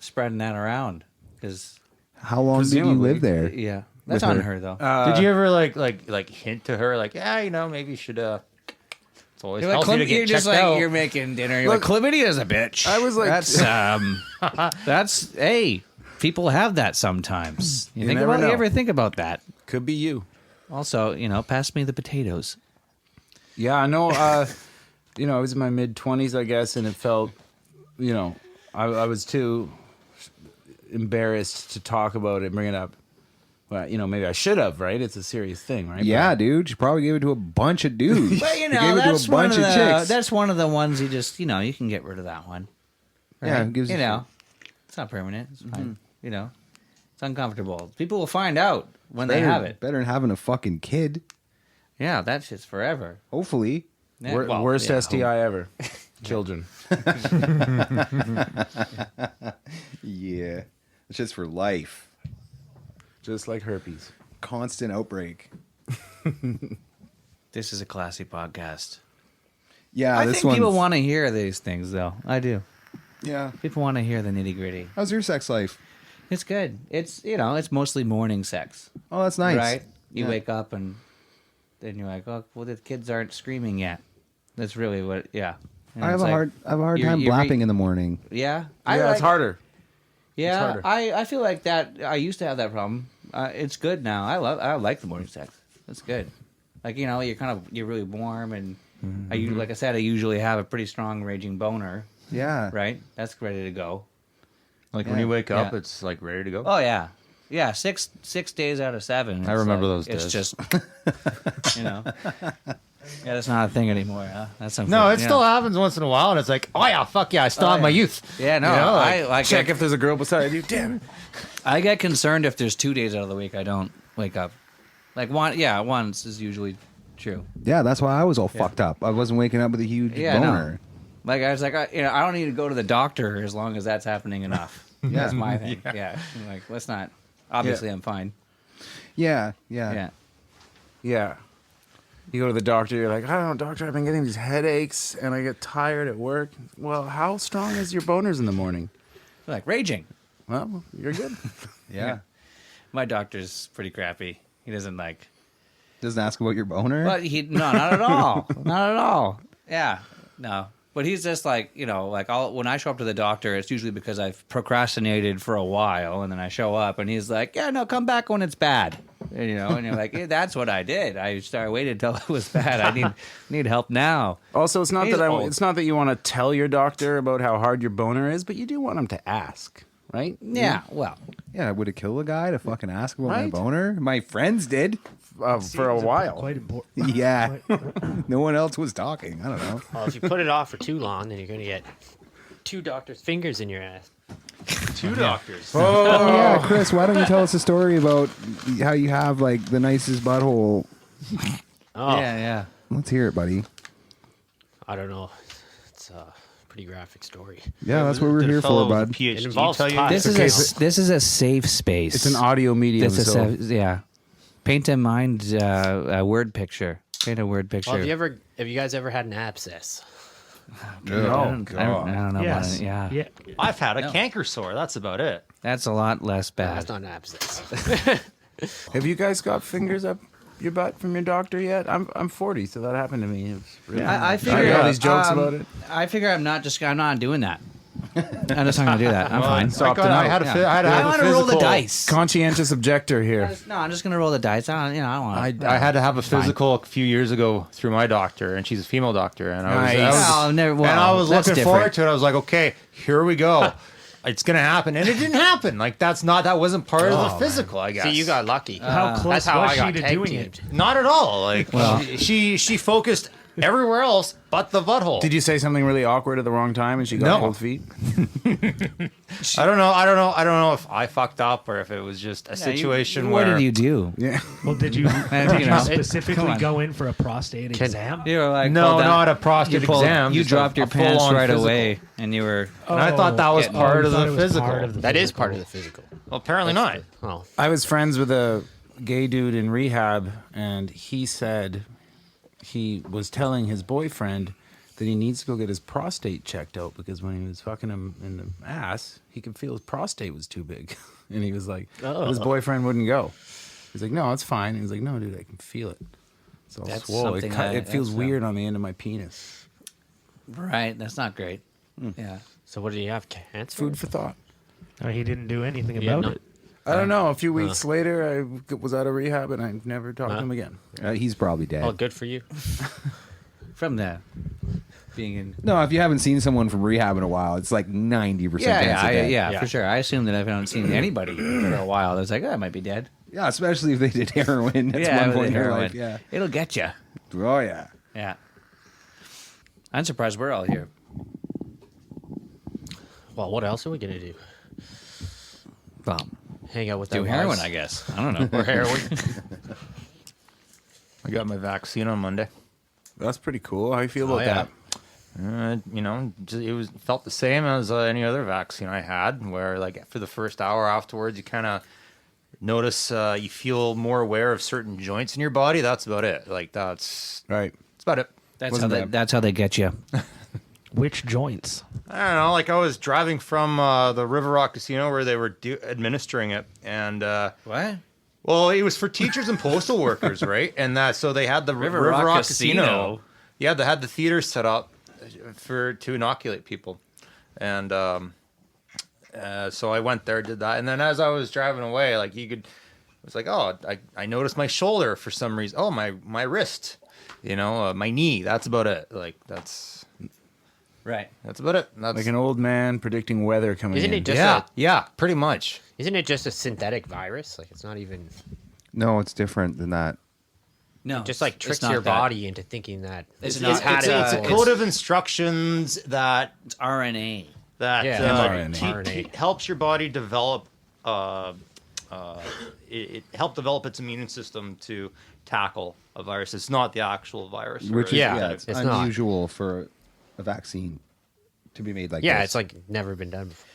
Speaker 1: spreading that around. Because,
Speaker 3: How long did you
Speaker 4: Presumably.
Speaker 3: live there?
Speaker 1: yeah. That's
Speaker 3: With
Speaker 1: on
Speaker 3: her.
Speaker 1: her, though.
Speaker 6: did you ever like hint to her like, yeah, maybe you should it's always
Speaker 1: You're like,
Speaker 6: healthy to get
Speaker 1: you're just
Speaker 6: checked
Speaker 1: like,
Speaker 6: out.
Speaker 1: you're making dinner. You're
Speaker 4: Look,
Speaker 1: like, chlamydia's a bitch.
Speaker 4: I was like-
Speaker 1: that's, hey, people have that sometimes. You
Speaker 4: never know.
Speaker 1: You ever think about that?
Speaker 4: Could be you.
Speaker 1: Also, pass me the potatoes.
Speaker 4: Yeah, I know. I was in my mid-20s, I guess, and it felt, I was too embarrassed to talk about it and bring it up. Well, maybe I should have, right? It's a serious thing, right?
Speaker 3: Yeah, dude. You probably gave it to a bunch of dudes.
Speaker 1: But,
Speaker 3: You gave it
Speaker 1: that's
Speaker 3: to a bunch
Speaker 1: one
Speaker 3: of
Speaker 1: of
Speaker 3: chicks.
Speaker 1: that's one of the ones you just, you can get rid of that one.
Speaker 3: Yeah,
Speaker 1: Right?
Speaker 3: it gives
Speaker 1: you
Speaker 3: a
Speaker 1: know, it's not permanent. It's fine. It's uncomfortable. People will find out when they have it.
Speaker 3: Better than having a fucking kid.
Speaker 1: Yeah, that shit's forever.
Speaker 3: Hopefully.
Speaker 1: Yeah,
Speaker 4: Worst
Speaker 1: yeah,
Speaker 4: STI ever. Children.
Speaker 3: Yeah. It's just for life.
Speaker 4: Just like herpes.
Speaker 3: Constant outbreak.
Speaker 1: This is a classy podcast.
Speaker 3: Yeah,
Speaker 1: I
Speaker 3: this
Speaker 1: think
Speaker 3: one.
Speaker 1: people want to hear these things, though. I do.
Speaker 3: Yeah.
Speaker 1: People want to hear the nitty gritty.
Speaker 3: How's your sex life?
Speaker 1: It's good. It's it's mostly morning sex,
Speaker 3: Oh, that's nice.
Speaker 1: right? You
Speaker 3: Yeah.
Speaker 1: wake up and then you're like, oh, well, the kids aren't screaming yet. That's really what. Yeah. And
Speaker 3: I have
Speaker 1: it's
Speaker 3: a
Speaker 1: like,
Speaker 3: hard
Speaker 1: you're-
Speaker 3: time
Speaker 1: you're
Speaker 3: blapping in the morning.
Speaker 1: Yeah.
Speaker 4: Yeah, it's harder.
Speaker 1: Yeah,
Speaker 4: harder.
Speaker 1: I feel like that. I used to have that problem. It's good now. I like the morning sex. It's good. Like you're really warm and like I said, I usually have a pretty strong raging boner.
Speaker 3: Yeah.
Speaker 1: right? That's ready to go.
Speaker 8: Like when you wake up,
Speaker 1: Yeah.
Speaker 8: it's like ready to go.
Speaker 1: Oh yeah, yeah. 6 days out of 7.
Speaker 8: I
Speaker 1: it's
Speaker 8: remember
Speaker 1: like-
Speaker 8: those
Speaker 1: It's
Speaker 8: days.
Speaker 1: just, yeah, that's not a thing anymore. Huh? That's
Speaker 8: No,
Speaker 1: unfortunate.
Speaker 8: it still happens once in a while, and it's like, oh yeah, fuck yeah, I still have my youth.
Speaker 1: Yeah, no,
Speaker 8: You know, like,
Speaker 1: I
Speaker 4: Check
Speaker 1: get,
Speaker 4: if there's a girl beside you. Damn it.
Speaker 1: I get concerned if there's 2 days out of the week I don't wake up. Like once is usually true.
Speaker 3: Yeah, that's why I was all fucked up. I wasn't waking up with a huge
Speaker 1: Yeah, I know.
Speaker 3: boner.
Speaker 1: Like I was like, I don't need to go to the doctor as long as that's happening enough. That's my thing. Yeah, I'm like let's not. Obviously, I'm fine.
Speaker 3: Yeah.
Speaker 1: Yeah.
Speaker 4: Yeah. You go to the doctor, you're like, I don't know, doctor, I've been getting these headaches and I get tired at work. Well, how strong is your boners in the morning?
Speaker 1: Like raging.
Speaker 4: Well, you're good.
Speaker 3: Yeah.
Speaker 1: My doctor's pretty crappy. He doesn't like.
Speaker 3: Doesn't ask about your boner.
Speaker 1: But not at all. Not at all. Yeah, no. But he's just like, when I show up to the doctor, it's usually because I've procrastinated for a while, and then I show up, and he's like, yeah, no, come back when it's bad. And you're like, yeah, that's what I did. I waited till it was bad. I need help now.
Speaker 4: Also, it's not
Speaker 1: He's
Speaker 4: that
Speaker 1: old.
Speaker 4: it's not that you want to tell your doctor about how hard your boner is, but you do want him to ask, right?
Speaker 1: Yeah, well,
Speaker 3: Yeah, would it kill a guy to fucking ask about my
Speaker 4: Right.
Speaker 3: boner? My friends did.
Speaker 4: For a while.
Speaker 2: Quite important.
Speaker 3: Yeah. No one else was talking. I don't know.
Speaker 7: Well, if you put it off for too long, then you're going to get 2 doctors' fingers in your ass.
Speaker 8: 2 doctors.
Speaker 3: Oh, yeah, Chris, why don't you tell us a story about how you have like the nicest butthole?
Speaker 7: Oh,
Speaker 1: yeah.
Speaker 3: Let's hear it, buddy.
Speaker 7: I don't know. It's a pretty graphic story.
Speaker 3: Yeah, that's what we're
Speaker 8: Did a
Speaker 3: here
Speaker 8: fellow
Speaker 3: for,
Speaker 8: with a
Speaker 3: bud.
Speaker 8: PhD
Speaker 7: It involves
Speaker 8: tell you
Speaker 7: pie.
Speaker 1: This is a safe space.
Speaker 4: It's an audio medium.
Speaker 1: This is
Speaker 4: So
Speaker 1: yeah. Paint in mind a word picture. Paint a word picture.
Speaker 7: Well, have you guys ever had an abscess?
Speaker 1: I don't know.
Speaker 2: Yes.
Speaker 1: About it. Yeah.
Speaker 2: Yeah.
Speaker 8: I've had a canker sore. That's about it.
Speaker 1: That's a lot less
Speaker 7: That's
Speaker 1: bad.
Speaker 7: not an abscess.
Speaker 4: have you guys got fingers up your butt from your doctor yet? I'm 40, so that happened to me. It was really
Speaker 1: I
Speaker 4: I
Speaker 1: figure
Speaker 4: hear all these jokes about it.
Speaker 1: I figure I'm not doing that. I'm just not gonna do that. I'm fine.
Speaker 4: Stop
Speaker 8: I
Speaker 4: tonight.
Speaker 8: had to
Speaker 1: I
Speaker 8: have a
Speaker 1: want to roll the
Speaker 8: physical-
Speaker 1: dice.
Speaker 4: Conscientious objector here.
Speaker 1: No, I'm just gonna roll the dice. I don't want.
Speaker 8: I had to have a physical a few years ago through my doctor, and she's a female doctor, and
Speaker 4: Nice.
Speaker 8: I was looking forward to it. I was like, okay, here we go. It's gonna happen, and it didn't happen. Like that wasn't part of the physical, I guess.
Speaker 7: See, you got lucky.
Speaker 2: How close
Speaker 7: That's how
Speaker 2: was
Speaker 7: I
Speaker 2: she
Speaker 7: got
Speaker 2: to
Speaker 7: tag
Speaker 2: doing
Speaker 7: teamed.
Speaker 2: it?
Speaker 8: Not at all. Like she focused everywhere else but the butthole.
Speaker 4: Did you say something really awkward at the wrong time and she got
Speaker 8: No.
Speaker 4: cold feet?
Speaker 8: I don't know if I fucked up or if it was just a situation
Speaker 1: What
Speaker 8: where
Speaker 1: did you do?
Speaker 4: Yeah.
Speaker 2: Well, did you specifically
Speaker 1: come on.
Speaker 2: go in for a prostate exam?
Speaker 1: You were like,
Speaker 8: No,
Speaker 1: pulled down-
Speaker 8: not a prostate exam,
Speaker 1: You
Speaker 8: just
Speaker 1: dropped
Speaker 8: a
Speaker 1: your pants
Speaker 8: full-on
Speaker 1: right
Speaker 8: physical.
Speaker 1: away, and you were.
Speaker 8: And I thought that was
Speaker 1: Yeah.
Speaker 8: part
Speaker 2: Oh,
Speaker 8: of
Speaker 2: you thought
Speaker 8: the
Speaker 2: it was
Speaker 8: physical.
Speaker 2: part of the
Speaker 7: That is
Speaker 2: physical.
Speaker 7: part of the physical.
Speaker 8: Well, apparently not.
Speaker 7: Oh,
Speaker 4: I was friends with a gay dude in rehab, and he said he was telling his boyfriend that he needs to go get his prostate checked out because when he was fucking him in the ass, he could feel his prostate was too big. And he was like, but his boyfriend wouldn't go. He's like, no, it's fine. He was like, no, dude, I can feel it. It's all
Speaker 1: That's
Speaker 4: swole.
Speaker 1: something
Speaker 4: It feels
Speaker 1: that's,
Speaker 4: weird on the end of my penis.
Speaker 1: Right, that's not great. Yeah.
Speaker 7: so what do you have? Cancer?
Speaker 4: Food for thought.
Speaker 2: No, he didn't do anything
Speaker 7: Yeah,
Speaker 2: about
Speaker 7: no.
Speaker 2: it.
Speaker 4: I don't know. A few weeks later, I was out of rehab and I never talked to him again.
Speaker 3: He's probably dead.
Speaker 7: Oh, good for you.
Speaker 1: From the being in.
Speaker 3: No, if you haven't seen someone from rehab in a while, it's like 90%
Speaker 1: Yeah,
Speaker 3: chance they're dead.
Speaker 1: yeah, for sure. I assume that I haven't seen anybody for a while. That's like, I might be dead.
Speaker 3: Yeah, especially if they did heroin at
Speaker 1: Yeah,
Speaker 3: one
Speaker 1: with
Speaker 3: point in their
Speaker 1: heroin.
Speaker 3: life. Yeah.
Speaker 1: It'll get you.
Speaker 3: Oh, yeah.
Speaker 1: Yeah. I'm surprised we're all here.
Speaker 7: Well, what else are we going to do?
Speaker 1: Well,
Speaker 7: Hang out with
Speaker 1: do
Speaker 7: our
Speaker 1: heroin,
Speaker 7: wives?
Speaker 1: I guess. I don't know.
Speaker 7: Or heroin?
Speaker 8: I got my vaccine on Monday.
Speaker 4: That's pretty cool. How you feel about
Speaker 7: yeah.
Speaker 4: that?
Speaker 8: It felt the same as any other vaccine I had, where like for the first hour afterwards, you kind of notice you feel more aware of certain joints in your body. That's about it. Like that's
Speaker 4: Right.
Speaker 8: about it.
Speaker 1: That's how they get you.
Speaker 2: Which joints?
Speaker 8: I don't know. Like I was driving from the River Rock Casino where they were administering it, and
Speaker 1: What?
Speaker 8: well, it was for teachers and postal workers, right? And so they had the River
Speaker 1: Rock
Speaker 8: Rock
Speaker 1: Casino.
Speaker 8: Casino. Yeah, they had the theater set up to inoculate people, and so I went there, did that, and then as I was driving away, like it was like, oh, I noticed my shoulder for some reason. Oh, my wrist, my knee. That's about it. Like that's
Speaker 1: Right.
Speaker 8: That's about it. That's
Speaker 4: Like an old man predicting weather coming
Speaker 7: Isn't
Speaker 4: in.
Speaker 7: it just
Speaker 8: yeah, pretty much.
Speaker 7: isn't it just a synthetic virus? Like it's not even
Speaker 3: No, it's different than that.
Speaker 1: No,
Speaker 7: just like
Speaker 1: it's
Speaker 7: tricks
Speaker 1: not
Speaker 7: your
Speaker 1: that.
Speaker 7: body into thinking that
Speaker 1: It's
Speaker 7: it's
Speaker 1: not-
Speaker 7: had
Speaker 8: It's
Speaker 7: it
Speaker 8: a
Speaker 7: before.
Speaker 8: code of instructions that
Speaker 1: It's RNA.
Speaker 7: Yeah,
Speaker 4: mRNA.
Speaker 8: helps your body develop. It helped develop its immune system to tackle a virus. It's not the actual virus.
Speaker 3: Which is,
Speaker 7: Yeah,
Speaker 3: yeah, it's
Speaker 7: it's not.
Speaker 3: unusual for a vaccine to be made like
Speaker 7: Yeah,
Speaker 3: this.
Speaker 7: it's like never been done before.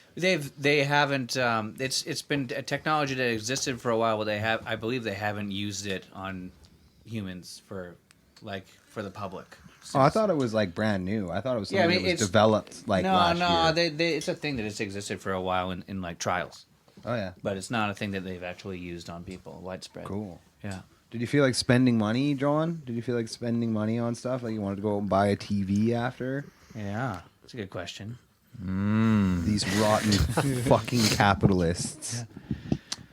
Speaker 1: They haven't. It's been a technology that existed for a while, but I believe they haven't used it on humans for the public.
Speaker 3: Oh, I thought it was like brand new. I thought it was something that was
Speaker 1: it's
Speaker 3: developed like last year.
Speaker 1: it's a thing that it's existed for a while in like trials,
Speaker 3: Oh yeah,
Speaker 1: but it's not a thing that they've actually used on people widespread.
Speaker 3: cool.
Speaker 1: Yeah.
Speaker 3: Did you feel like spending money, John? Did you feel like spending money on stuff? Like you wanted to go and buy a TV after?
Speaker 1: Yeah. That's a good question.
Speaker 3: These rotten fucking capitalists.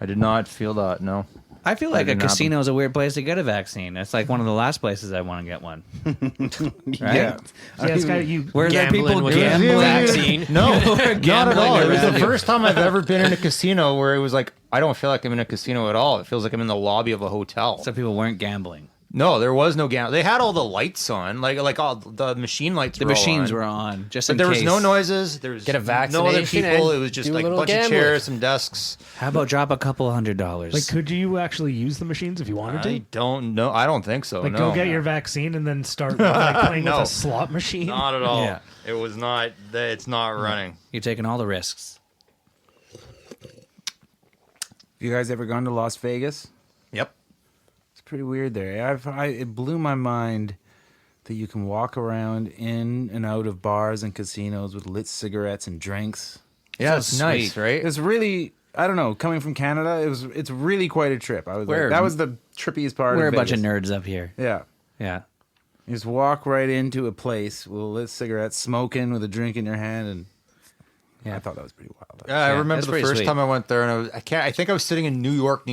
Speaker 8: I did not feel that. No.
Speaker 1: I feel like a
Speaker 8: didn't happen.
Speaker 1: casino is a weird place to get a vaccine. It's like one of the last places I want to get one. Right?
Speaker 3: Yeah.
Speaker 2: Yeah, it's got you.
Speaker 1: Where's there
Speaker 7: Gambling
Speaker 1: people
Speaker 7: with
Speaker 1: gambling?
Speaker 7: a vaccine.
Speaker 8: No, not at all. It was the
Speaker 1: around.
Speaker 8: first time I've ever been in a casino where it was like, I don't feel like I'm in a casino at all. It feels like I'm in the lobby of a hotel.
Speaker 1: So people weren't gambling.
Speaker 8: No, there was no gambling. They had all the lights on, like all the machine lights.
Speaker 1: The
Speaker 8: were all
Speaker 1: machines
Speaker 8: on.
Speaker 1: were on, just
Speaker 8: But
Speaker 1: in
Speaker 8: there
Speaker 1: case.
Speaker 8: was no noises. There was
Speaker 7: Get a
Speaker 8: no other
Speaker 7: vaccination
Speaker 8: people.
Speaker 7: and
Speaker 8: It was just
Speaker 7: do a
Speaker 8: like a
Speaker 7: little
Speaker 8: bunch of
Speaker 7: gambling.
Speaker 8: chairs, some desks.
Speaker 1: How about drop a couple $100?
Speaker 2: Like, could you actually use the machines if you wanted to?
Speaker 8: I don't know. I don't think so.
Speaker 2: Like,
Speaker 8: no.
Speaker 2: go get your vaccine and then start like, playing
Speaker 8: No.
Speaker 2: with a slot machine.
Speaker 8: Not at all.
Speaker 1: Yeah.
Speaker 8: It was not. It's not running.
Speaker 1: You're taking all the risks.
Speaker 4: You guys ever gone to Las Vegas?
Speaker 8: Yep.
Speaker 4: It's pretty weird there. It blew my mind that you can walk around in and out of bars and casinos with lit cigarettes and drinks.
Speaker 8: Yeah,
Speaker 1: So
Speaker 8: it's nice,
Speaker 1: sweet.
Speaker 8: right?
Speaker 4: It's really, I don't know, coming from Canada, it's really quite a trip. I was like, that was the trippiest part
Speaker 1: We're
Speaker 4: of
Speaker 1: a bunch of
Speaker 4: Vegas.
Speaker 1: nerds up here.
Speaker 4: Yeah.
Speaker 1: Yeah.
Speaker 4: You just walk right into a place with a lit cigarette, smoking with a drink in your hand, and
Speaker 1: Yeah.
Speaker 4: I thought that was pretty wild.
Speaker 8: Yeah, I remember
Speaker 1: that's
Speaker 8: the
Speaker 1: pretty
Speaker 8: first
Speaker 1: sweet.
Speaker 8: time I went there, and I think I was sitting in New York,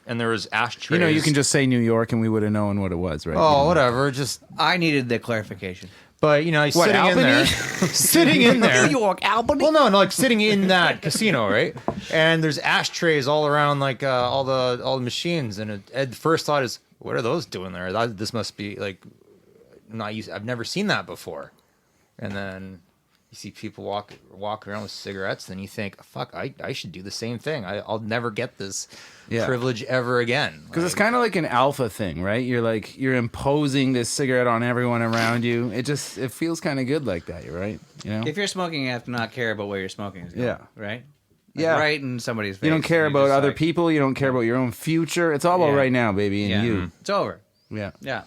Speaker 8: and there was ashtrays.
Speaker 4: You know, you can just say New York and we would have known what it was, right?
Speaker 8: Oh, whatever. Just,
Speaker 1: I needed the clarification.
Speaker 8: but you know, sitting in there, sitting in there.
Speaker 1: York, Albany.
Speaker 8: Well, no, like sitting in that casino, right? And there's ashtrays all around, like all the machines. And the first thought is, what are those doing there? This must be like not used. I've never seen that before. And then you see people walk around with cigarettes, then you think, fuck, I should do the same thing. I'll never get this privilege ever again.
Speaker 4: Because it's kind of like an alpha thing, right? You're imposing this cigarette on everyone around you. It feels kind of good like that, right? You know?
Speaker 1: If you're smoking, you have to not care about where you're smoking.
Speaker 4: Yeah.
Speaker 1: Right?
Speaker 4: Yeah.
Speaker 1: Right in somebody's face.
Speaker 4: You don't care
Speaker 1: You're
Speaker 4: about
Speaker 1: just
Speaker 4: other
Speaker 1: like,
Speaker 4: people. You don't care about your own future. It's all about
Speaker 1: Yeah.
Speaker 4: right now, baby, and
Speaker 1: Yeah.
Speaker 4: you.
Speaker 1: It's over.
Speaker 4: Yeah.
Speaker 1: Yeah.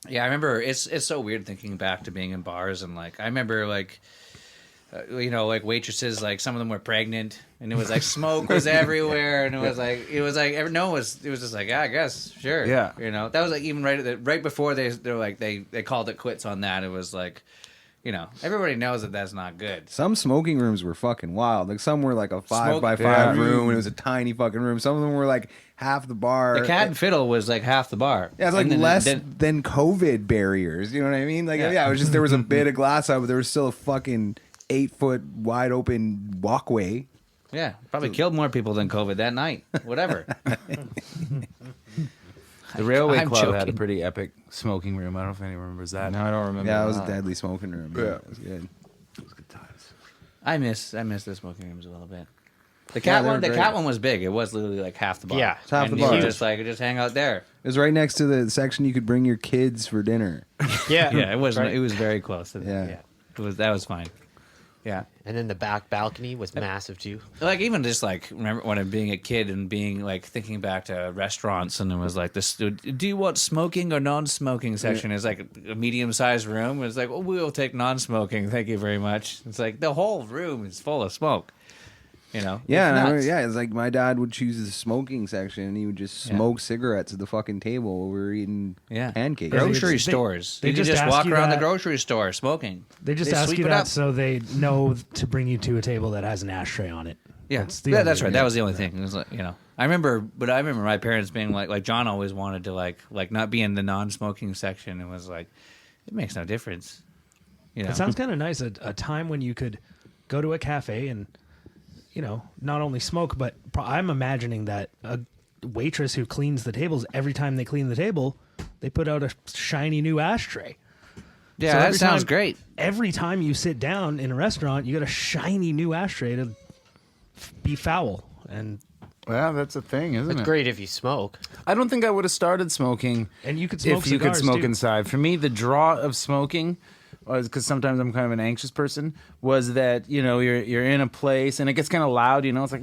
Speaker 1: Yeah, I remember it's so weird thinking back to being in bars and like I remember like like waitresses, like some of them were pregnant and it was like smoke was everywhere and it was like no one was, it was just like, I guess, sure.
Speaker 4: Yeah.
Speaker 1: That was like even right before they're like they called it quits on that. It was like, everybody knows that that's not good.
Speaker 3: Some smoking rooms were fucking wild. Like some were like a 5x5
Speaker 4: Yeah.
Speaker 3: room, and it was a tiny fucking room. Some of them were like half the bar.
Speaker 1: The Cat and Fiddle was like half the bar.
Speaker 3: Yeah, it's like
Speaker 1: And then-
Speaker 3: less
Speaker 1: then-
Speaker 3: than COVID barriers. You know what I mean? Like, yeah, it was just there was a bit of glass out, but there was still a fucking 8-foot wide open walkway.
Speaker 1: yeah, probably killed more people than COVID that night. Whatever.
Speaker 4: The Railway
Speaker 1: I'm
Speaker 4: Club had a
Speaker 1: joking.
Speaker 4: pretty epic smoking room. I don't know if anyone remembers that.
Speaker 8: No, I don't remember.
Speaker 3: Yeah, it was a
Speaker 8: that.
Speaker 3: deadly smoking room. Yeah, it was good.
Speaker 4: Good times.
Speaker 1: I miss the smoking rooms a little bit. The
Speaker 3: Yeah,
Speaker 1: cat
Speaker 3: they were
Speaker 1: one, the
Speaker 3: great.
Speaker 1: cat one was big. It was literally like half the bar.
Speaker 7: Yeah,
Speaker 3: It's half
Speaker 1: and
Speaker 3: the
Speaker 1: you
Speaker 3: bar.
Speaker 1: could just hang out there.
Speaker 3: It was right next to the section you could bring your kids for dinner.
Speaker 7: Yeah,
Speaker 1: Yeah, it was
Speaker 7: right.
Speaker 1: it was very close.
Speaker 3: Yeah.
Speaker 1: That was fine. Yeah,
Speaker 7: And then the back balcony was massive too.
Speaker 1: like even just like remember when I'm being a kid and being like thinking back to restaurants and it was like this. Do you want smoking or non-smoking section? It's like a medium-sized room. It's like, well, we'll take non-smoking. Thank you very much. It's like the whole room is full of smoke.
Speaker 3: Yeah,
Speaker 1: It's
Speaker 3: and I
Speaker 1: nuts.
Speaker 3: remember, it's like my dad would choose the smoking section, and he would just
Speaker 1: Yeah.
Speaker 3: smoke cigarettes at the fucking table while we were eating
Speaker 1: Yeah.
Speaker 3: pancakes.
Speaker 1: Grocery
Speaker 2: They-
Speaker 1: stores.
Speaker 2: they
Speaker 1: you can
Speaker 2: just
Speaker 1: just
Speaker 2: ask
Speaker 1: walk
Speaker 2: you
Speaker 1: around the
Speaker 2: that-
Speaker 1: grocery store smoking.
Speaker 2: They just
Speaker 1: They
Speaker 2: ask
Speaker 1: sweep
Speaker 2: you
Speaker 1: it
Speaker 2: that
Speaker 1: up.
Speaker 2: so they know to bring you to a table that has an ashtray on it.
Speaker 1: Yeah,
Speaker 2: That's the
Speaker 1: yeah,
Speaker 2: only-
Speaker 1: that's right.
Speaker 2: yeah.
Speaker 1: That was the only thing. It was like, I remember my parents being like John always wanted to like not be in the non-smoking section. It was like, it makes no difference. You know,
Speaker 2: It sounds kind of nice. A time when you could go to a cafe and, not only smoke, but I'm imagining that a waitress who cleans the tables, every time they clean the table, they put out a shiny new ashtray.
Speaker 1: yeah,
Speaker 2: So
Speaker 1: that
Speaker 2: every
Speaker 1: sounds
Speaker 2: time-
Speaker 1: great.
Speaker 2: Every time you sit down in a restaurant, you get a shiny new ashtray to be foul. And
Speaker 4: Well, that's a thing, isn't
Speaker 7: It's
Speaker 4: it?
Speaker 7: great if you smoke.
Speaker 4: I don't think I would have started smoking
Speaker 2: you could smoke
Speaker 4: if you could
Speaker 2: cigars,
Speaker 4: smoke
Speaker 2: too.
Speaker 4: inside. For me, the draw of smoking was because sometimes I'm kind of an anxious person. Was that you're in a place and it gets kind of loud. It's like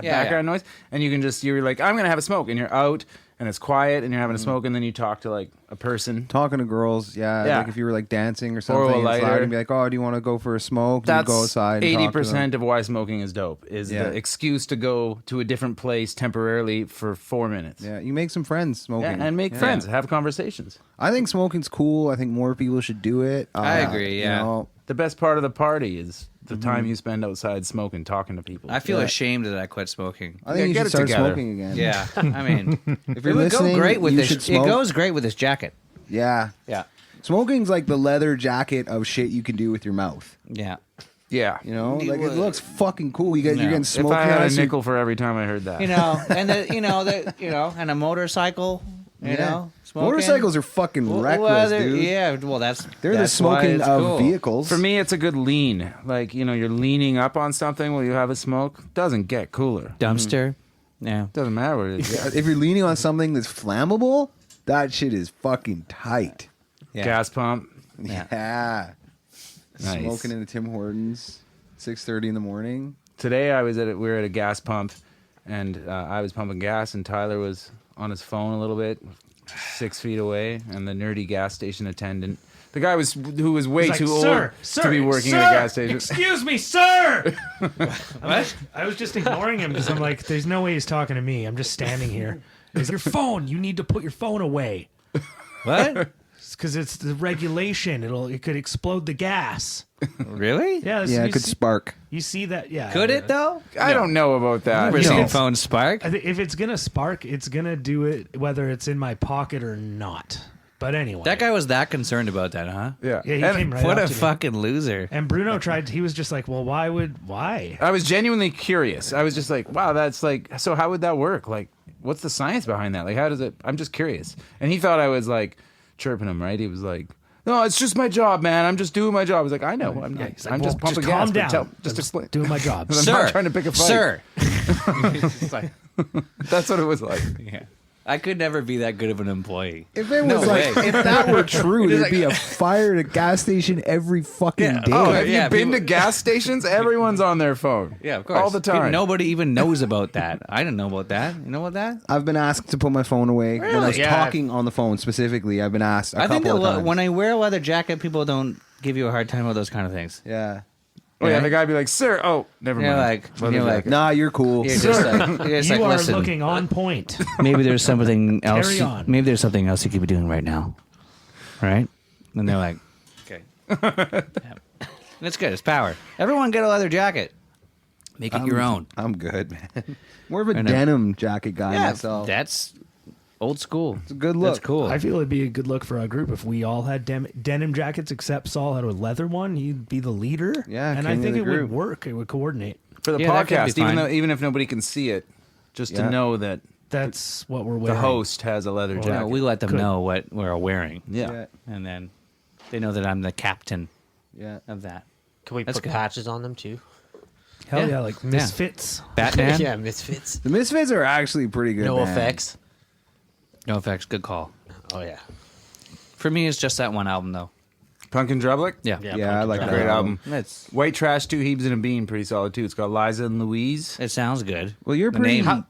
Speaker 4: background noise, and you're like, I'm gonna have a smoke, and you're out and it's quiet and you're having a smoke, and then you talk to like a person.
Speaker 3: Talking to girls, yeah. Like if you were like dancing or something,
Speaker 4: Or a
Speaker 3: it's loud,
Speaker 4: lighter.
Speaker 3: and be like, "Oh, do you want to go for a smoke?" And you
Speaker 4: That's
Speaker 3: go outside. And
Speaker 4: 80% of why smoking is dope. Is
Speaker 3: Yeah.
Speaker 4: the excuse to go to a different place temporarily for 4 minutes.
Speaker 3: Yeah, you make some friends smoking
Speaker 4: And make friends, have conversations.
Speaker 3: I think smoking's cool. I think more people should do it.
Speaker 1: I agree, yeah.
Speaker 4: The best part of the party is the
Speaker 3: Mm-hmm.
Speaker 4: time you spend outside smoking, talking to people.
Speaker 1: I feel ashamed that I quit smoking.
Speaker 3: I think you
Speaker 4: get
Speaker 3: should
Speaker 4: it
Speaker 3: start
Speaker 4: together.
Speaker 3: smoking again.
Speaker 1: Yeah, I mean,
Speaker 3: If
Speaker 1: it
Speaker 3: you're
Speaker 1: would go
Speaker 3: listening,
Speaker 1: great with
Speaker 3: you
Speaker 1: this.
Speaker 3: should
Speaker 1: It
Speaker 3: smoke.
Speaker 1: goes great with this jacket.
Speaker 3: Yeah.
Speaker 1: Yeah,
Speaker 3: Smoking's like the leather jacket of shit you can do with your mouth.
Speaker 1: yeah.
Speaker 4: yeah.
Speaker 3: Like it looks fucking cool. You're
Speaker 1: No.
Speaker 3: getting
Speaker 1: If
Speaker 3: smoky
Speaker 4: If I had
Speaker 3: eyes,
Speaker 4: a
Speaker 3: so-
Speaker 4: nickel for every time I heard that.
Speaker 1: And a motorcycle. You know, smoking.
Speaker 3: Motorcycles are fucking reckless, dude.
Speaker 1: Yeah, well, that's
Speaker 3: They're the
Speaker 1: that's why
Speaker 3: smoking
Speaker 1: it's
Speaker 3: of
Speaker 1: cool.
Speaker 3: vehicles.
Speaker 4: For me, it's a good lean. Like, you're leaning up on something while you have a smoke. Doesn't get cooler.
Speaker 1: Dumpster. Yeah.
Speaker 4: Doesn't matter what it is.
Speaker 3: If you're leaning on something that's flammable, that shit is fucking tight.
Speaker 1: Yeah.
Speaker 4: Gas pump.
Speaker 3: Yeah.
Speaker 4: Nice.
Speaker 3: Smoking in the Tim Hortons, 6:30 in the morning.
Speaker 4: Today we were at a gas pump, and I was pumping gas, and Tyler was on his phone a little bit, 6 feet away, and the nerdy gas station attendant, the guy who was way
Speaker 2: He's like,
Speaker 4: too
Speaker 2: "Sir,
Speaker 4: old to be working at a gas station.
Speaker 2: Excuse me, sir. I was just ignoring him because I'm like, there's no way he's talking to me. I'm just standing here. Is your phone? You need to put your phone away.
Speaker 1: What?
Speaker 2: Because it's the regulation. It could explode the gas.
Speaker 1: Really?
Speaker 2: Yeah.
Speaker 3: Yeah, it could spark.
Speaker 2: You see that? Yeah.
Speaker 1: Could it though?
Speaker 4: I don't know about that.
Speaker 1: Never
Speaker 2: No.
Speaker 1: seen phone spark.
Speaker 2: I think if it's gonna spark, it's gonna do it whether it's in my pocket or not. But anyway,
Speaker 1: That guy was that concerned about that, huh?
Speaker 4: Yeah.
Speaker 2: Yeah, he
Speaker 4: And
Speaker 2: came right
Speaker 1: What
Speaker 2: up
Speaker 1: a
Speaker 2: to me.
Speaker 1: fucking loser.
Speaker 2: And Bruno tried. He was just like, "Well, why?"
Speaker 4: I was genuinely curious. I was just like, wow, that's like, so how would that work? Like, what's the science behind that? Like, how does it? I'm just curious. And he thought I was like chirping him, right? He was like, no, it's just my job, man. I'm just doing my job. I was like, I know. I'm not.
Speaker 2: He's like,
Speaker 4: I'm
Speaker 2: "Well,
Speaker 4: just pumping
Speaker 2: calm
Speaker 4: gas.
Speaker 2: down.
Speaker 4: But just explain.
Speaker 2: Doing my job.
Speaker 4: I'm
Speaker 1: Sir,
Speaker 4: not trying to pick a fight.
Speaker 1: Sir.
Speaker 4: That's what it was like.
Speaker 1: Yeah. I could never be that good of an employee.
Speaker 3: If it
Speaker 1: No
Speaker 3: was like,
Speaker 1: way.
Speaker 3: if that were true, there'd be a fire at a gas station every fucking day.
Speaker 4: Oh, have
Speaker 1: yeah,
Speaker 4: you been
Speaker 1: people-
Speaker 4: to gas stations? Everyone's on their phone.
Speaker 1: Yeah, of course.
Speaker 4: All the time.
Speaker 1: Nobody even knows about that. I didn't know about that. You know about that?
Speaker 3: I've been asked to put my phone away when I was
Speaker 7: Yeah.
Speaker 3: talking on the phone specifically. I've been asked a
Speaker 1: I think
Speaker 3: couple
Speaker 1: that
Speaker 3: of times.
Speaker 1: when I wear a leather jacket, people don't give you a hard time about those kind of things.
Speaker 3: yeah.
Speaker 4: Oh, yeah,
Speaker 1: Yeah.
Speaker 4: the guy be like, sir, oh, never
Speaker 1: You're
Speaker 4: mind.
Speaker 1: like, you're like,
Speaker 3: Nah, you're cool.
Speaker 1: you're just like, you're just
Speaker 2: You
Speaker 1: like,
Speaker 2: are
Speaker 1: listen,
Speaker 2: looking on point.
Speaker 1: maybe there's something else.
Speaker 2: Carry on.
Speaker 1: Maybe there's something else you could be doing right now, right? And they're like, okay, yeah. That's good. It's power. Everyone get a leather jacket. Make it your own.
Speaker 3: I'm good, man. More of a
Speaker 1: I know.
Speaker 3: denim jacket guy
Speaker 1: Yeah,
Speaker 3: myself.
Speaker 1: that's old school.
Speaker 3: It's a good look.
Speaker 1: That's cool.
Speaker 2: I feel it'd be a good look for our group if we all had denim jackets, except Saul had a leather one. He'd be the leader.
Speaker 3: Yeah,
Speaker 2: and
Speaker 3: king
Speaker 2: I
Speaker 3: of
Speaker 2: think
Speaker 3: the
Speaker 2: it
Speaker 3: group.
Speaker 2: would work. It would coordinate.
Speaker 4: For the
Speaker 1: Yeah, that could be
Speaker 4: podcast,
Speaker 1: fine.
Speaker 4: even if nobody can see it, just
Speaker 3: Yeah.
Speaker 4: to know that
Speaker 2: That's what we're
Speaker 4: the
Speaker 2: wearing.
Speaker 4: host has a leather
Speaker 1: No,
Speaker 4: jacket.
Speaker 1: we let them
Speaker 2: Good.
Speaker 1: know what we're wearing,
Speaker 4: yeah.
Speaker 3: Yeah.
Speaker 1: and then they know that I'm the captain
Speaker 3: Yeah.
Speaker 1: of that.
Speaker 7: Can we
Speaker 1: That's
Speaker 7: put
Speaker 1: good.
Speaker 7: patches on them too?
Speaker 2: Hell
Speaker 1: Yeah.
Speaker 2: yeah, like Misfits.
Speaker 1: Batman.
Speaker 7: Yeah, Misfits.
Speaker 3: The Misfits are actually pretty good.
Speaker 7: No
Speaker 3: band.
Speaker 7: effects.
Speaker 1: No effects. Good call.
Speaker 7: Oh yeah.
Speaker 1: For me, it's just that one album, though.
Speaker 4: Pumpkin Drublick?
Speaker 1: Yeah.
Speaker 3: Yeah, I like that
Speaker 4: Great album.
Speaker 1: It's,
Speaker 4: White Trash, Two Hebes, and a Bean, pretty solid too. It's got Liza and Louise.
Speaker 1: it sounds good.
Speaker 3: Well, you're
Speaker 1: The
Speaker 3: pretty.
Speaker 1: name-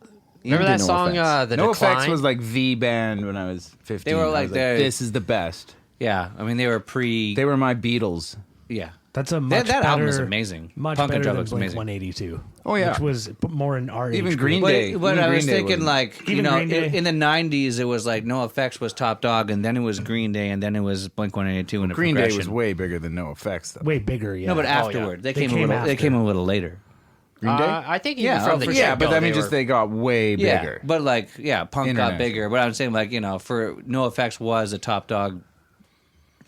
Speaker 7: Remember that
Speaker 3: into
Speaker 7: song,
Speaker 3: NoFX.
Speaker 7: The
Speaker 4: No
Speaker 7: Decline?
Speaker 4: Effects was like the band when I was 15.
Speaker 1: They were
Speaker 4: I
Speaker 1: like
Speaker 4: was
Speaker 1: the-
Speaker 4: this is the best.
Speaker 1: Yeah. I mean, they were pre.
Speaker 4: They were my Beatles.
Speaker 1: yeah.
Speaker 2: That's a much
Speaker 1: That
Speaker 2: better,
Speaker 1: album is amazing.
Speaker 2: Much
Speaker 1: Pumpkin
Speaker 2: better than
Speaker 1: Drublick's
Speaker 2: Blink
Speaker 1: amazing.
Speaker 2: 182.
Speaker 4: Oh, yeah.
Speaker 2: Which was more in our
Speaker 4: Even
Speaker 2: age group.
Speaker 4: Green Day.
Speaker 1: But
Speaker 4: Even
Speaker 1: I was
Speaker 4: Green Day
Speaker 1: thinking,
Speaker 4: was-
Speaker 1: like, you
Speaker 2: Even
Speaker 1: know,
Speaker 2: Green Day.
Speaker 1: in the 90s, it was like No Effects was top dog, and then it was Green Day, and then it was Blink 182 and a
Speaker 4: Green Day
Speaker 1: progression.
Speaker 4: was way bigger than No Effects, though.
Speaker 2: Way bigger, yeah.
Speaker 1: No, but
Speaker 7: yeah.
Speaker 1: afterward. They,
Speaker 2: They
Speaker 1: came,
Speaker 2: came
Speaker 1: a little. They
Speaker 2: after.
Speaker 1: came a little later.
Speaker 4: Green Day?
Speaker 7: I think even
Speaker 1: Yeah,
Speaker 7: from
Speaker 1: oh,
Speaker 7: the
Speaker 1: for
Speaker 4: Yeah,
Speaker 7: get-go,
Speaker 4: but I mean,
Speaker 7: they
Speaker 4: just
Speaker 7: were-
Speaker 4: they got way
Speaker 1: Yeah,
Speaker 4: bigger.
Speaker 1: but punk got
Speaker 4: International.
Speaker 1: bigger. But I'm saying, like, you know, for No Effects was a top dog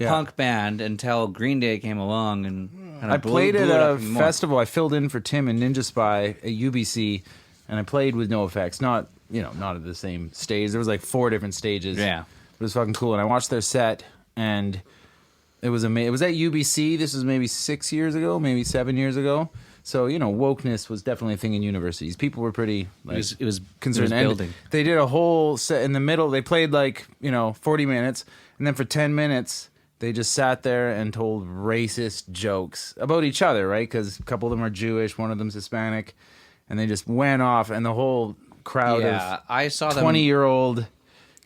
Speaker 1: punk band until Green Day came along and kind of
Speaker 4: I played
Speaker 1: blew
Speaker 4: at
Speaker 1: it
Speaker 4: a
Speaker 1: up even more.
Speaker 4: festival. I filled in for Tim and Ninja Spy at UBC, and I played with NoFX. Not at the same stage. There was like 4 different stages.
Speaker 1: Yeah.
Speaker 4: It was fucking cool. And I watched their set, and it was amazing. It was at UBC. This was maybe 6 years ago, maybe 7 years ago. So, wokeness was definitely a thing in universities. People were pretty
Speaker 1: It was
Speaker 4: concerned. And
Speaker 1: building.
Speaker 4: they did a whole set in the middle. They played 40 minutes, and then for 10 minutes they just sat there and told racist jokes about each other, right? Because a couple of them are Jewish, one of them's Hispanic, and they just went off, and the whole crowd of
Speaker 1: I saw them
Speaker 4: 20-year-old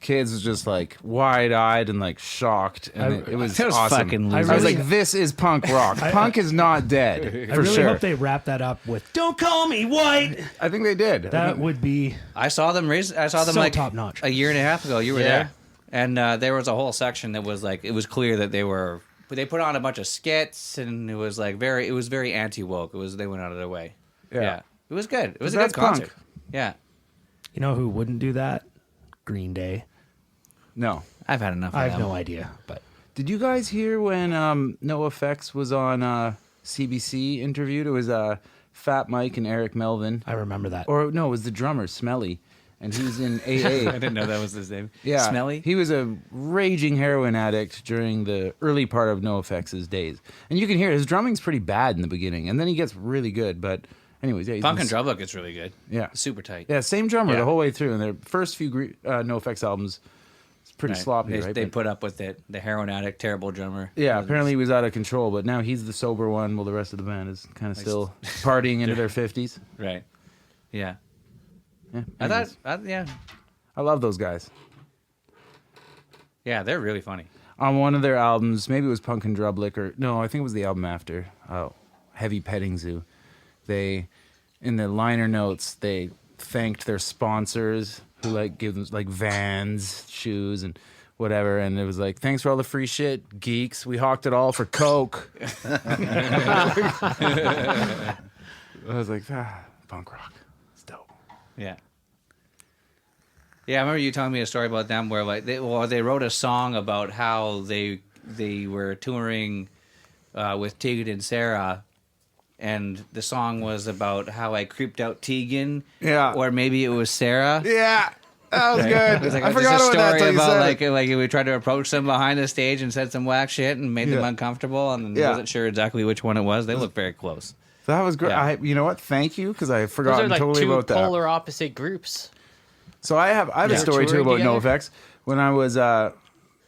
Speaker 4: kids was just like wide-eyed and like shocked, and it was
Speaker 1: That was
Speaker 4: awesome.
Speaker 1: fucking
Speaker 2: I
Speaker 1: losers.
Speaker 4: I was
Speaker 2: really-
Speaker 4: like, this is punk rock. Punk is not dead,
Speaker 2: I
Speaker 4: for
Speaker 2: really
Speaker 4: sure.
Speaker 2: hope they wrap that up with "Don't call me white."
Speaker 4: I think they did.
Speaker 2: That would be
Speaker 1: I saw them
Speaker 2: so
Speaker 1: like
Speaker 2: top-notch.
Speaker 1: a year and a half ago. You were
Speaker 8: Yeah.
Speaker 1: there, and there was a whole section that was like it was clear that they put on a bunch of skits, and it was very anti woke. They went out of their way.
Speaker 4: Yeah.
Speaker 1: It was good. It was a
Speaker 4: That's
Speaker 1: good concert.
Speaker 4: punk.
Speaker 1: Yeah,
Speaker 2: You know who wouldn't do that? Green Day.
Speaker 4: No.
Speaker 1: I've had enough. Of
Speaker 2: I have
Speaker 1: them.
Speaker 2: no idea, but
Speaker 4: Did you guys hear when NoFX was on CBC interviewed? It was Fat Mike and Eric Melvin.
Speaker 2: I remember that.
Speaker 4: Or no, it was the drummer, Smelly. And he was in
Speaker 1: I
Speaker 4: AA.
Speaker 1: didn't know that was his name.
Speaker 4: Yeah.
Speaker 1: Smelly.
Speaker 4: He was a raging heroin addict during the early part of NoFX's days. And you can hear his drumming's pretty bad in the beginning. And then he gets really good. But anyways, yeah. he's
Speaker 1: Punk
Speaker 4: been-
Speaker 1: and Drum Book is really good.
Speaker 4: Yeah.
Speaker 1: Super tight.
Speaker 4: Yeah, same drummer
Speaker 1: Yeah.
Speaker 4: the whole way through. And their first few NoFX albums, it's pretty
Speaker 1: Right.
Speaker 4: sloppy,
Speaker 1: They,
Speaker 4: right?
Speaker 1: they
Speaker 4: But-
Speaker 1: put up with it. The heroin addict, terrible drummer.
Speaker 4: Yeah, apparently he was out of control, but now he's the sober one, while the rest of the band is kind of still partying into their 50s.
Speaker 1: Right. Yeah.
Speaker 4: Yeah,
Speaker 1: I
Speaker 4: anyways.
Speaker 1: thought.
Speaker 4: I love those guys.
Speaker 1: Yeah, they're really funny.
Speaker 4: On one of their albums, maybe it was Punk and Drublick, or no, I think it was the album after, Heavy Petting Zoo. They, in the liner notes, they thanked their sponsors who give them Vans, shoes, and whatever, and it was like, thanks for all the free shit, geeks. We hawked it all for Coke. I was like, punk rock. It's dope.
Speaker 1: Yeah. Yeah, I remember you telling me a story about them where they wrote a song about how they were touring with Tegan and Sarah, and the song was about how I creeped out Tegan.
Speaker 4: Yeah.
Speaker 1: Or maybe it was Sarah.
Speaker 4: Yeah, that was good.
Speaker 1: It was
Speaker 4: I
Speaker 1: just
Speaker 4: forgot
Speaker 1: a
Speaker 4: about that
Speaker 1: story
Speaker 4: till you
Speaker 1: about
Speaker 4: said it.
Speaker 1: like we tried to approach them behind the stage and said some whack shit and made them
Speaker 4: Yeah.
Speaker 1: uncomfortable, and
Speaker 4: Yeah.
Speaker 1: wasn't sure exactly which one it was. They looked very close.
Speaker 4: That was great.
Speaker 1: Yeah.
Speaker 4: You know what? Thank you, because I
Speaker 7: Those
Speaker 4: forgot
Speaker 7: are like
Speaker 4: totally
Speaker 7: two
Speaker 4: about that.
Speaker 7: polar opposite groups.
Speaker 4: So I have a
Speaker 7: Yeah.
Speaker 4: story too
Speaker 7: Touring
Speaker 4: about
Speaker 7: together?
Speaker 4: NoFX. When I was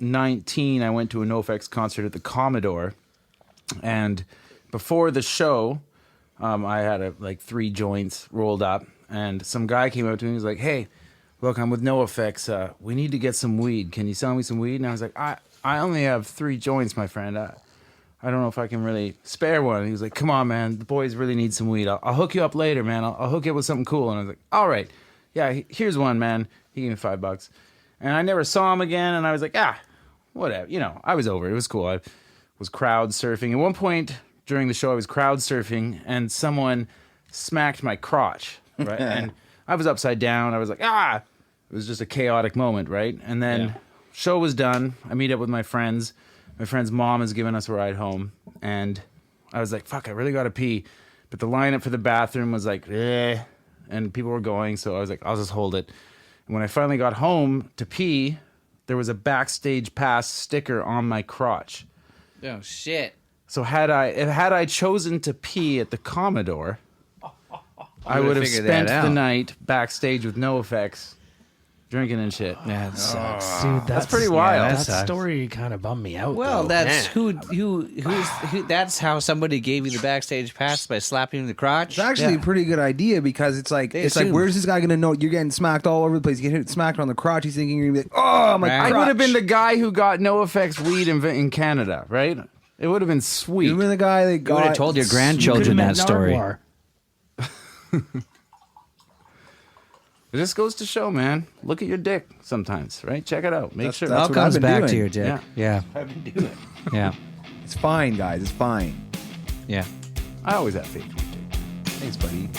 Speaker 4: 19, I went to a NoFX concert at the Commodore, and before the show, I had 3 joints rolled up, and some guy came up to me. He was like, "Hey, look, I'm with NoFX. We need to get some weed. Can you sell me some weed?" And I was like, "I only have 3 joints, my friend. I don't know if I can really spare one." And he was like, "Come on, man. The boys really need some weed. I'll hook you up later, man. I'll hook you up with something cool." And I was like, "All right. Yeah, here's one, man." He gave me $5. And I never saw him again. And I was like, whatever. I was over it. It was cool. I was crowd surfing. At one point during the show, I was crowd surfing, and someone smacked my crotch, right? And I was upside down. I was like, It was just a chaotic moment, right? And then show was done. I meet up with my friends. My friend's mom has given us a ride home. And I was like, fuck, I really got to pee. But the lineup for the bathroom was like, and people were going. So I was like, I'll just hold it. And when I finally got home to pee, there was a backstage pass sticker on my crotch.
Speaker 1: Oh shit!
Speaker 4: So had I chosen to pee at the Commodore, I would have
Speaker 1: figured
Speaker 4: spent
Speaker 1: that
Speaker 4: the
Speaker 1: out.
Speaker 4: night backstage with NoFX, drinking and shit.
Speaker 1: Yeah, that sucks.
Speaker 2: dude,
Speaker 4: That's pretty wild.
Speaker 1: that
Speaker 2: That
Speaker 1: sucks.
Speaker 2: story kind of bummed me out.
Speaker 1: Well,
Speaker 2: though.
Speaker 1: that's
Speaker 7: Man.
Speaker 1: who. That's how somebody gave you the backstage pass, by slapping you in the crotch.
Speaker 3: It's actually a pretty good idea, because it's like
Speaker 1: assume.
Speaker 3: where's this guy gonna know you're getting smacked all over the place? You get hit smacked on the crotch. He's thinking you're gonna be like, oh my
Speaker 1: Right.
Speaker 3: crotch.
Speaker 4: I would have been the guy who got NoFX weed in Canada, right? It would have been sweet.
Speaker 3: You've been the guy that
Speaker 1: You
Speaker 3: got.
Speaker 1: would have told your
Speaker 2: You could've
Speaker 1: grandchildren
Speaker 2: met
Speaker 1: that story.
Speaker 2: Nardwuar.
Speaker 4: It just goes to show, man. Look at your dick sometimes, right? Check it out. Make sure.
Speaker 1: It all
Speaker 3: what I've
Speaker 1: comes
Speaker 3: been
Speaker 1: back
Speaker 3: doing.
Speaker 1: to your dick. Yeah.
Speaker 2: I've been doing it.
Speaker 1: Yeah.
Speaker 3: It's fine, guys. It's fine.
Speaker 1: Yeah.
Speaker 4: I always have faith in your dick.
Speaker 3: Thanks, buddy.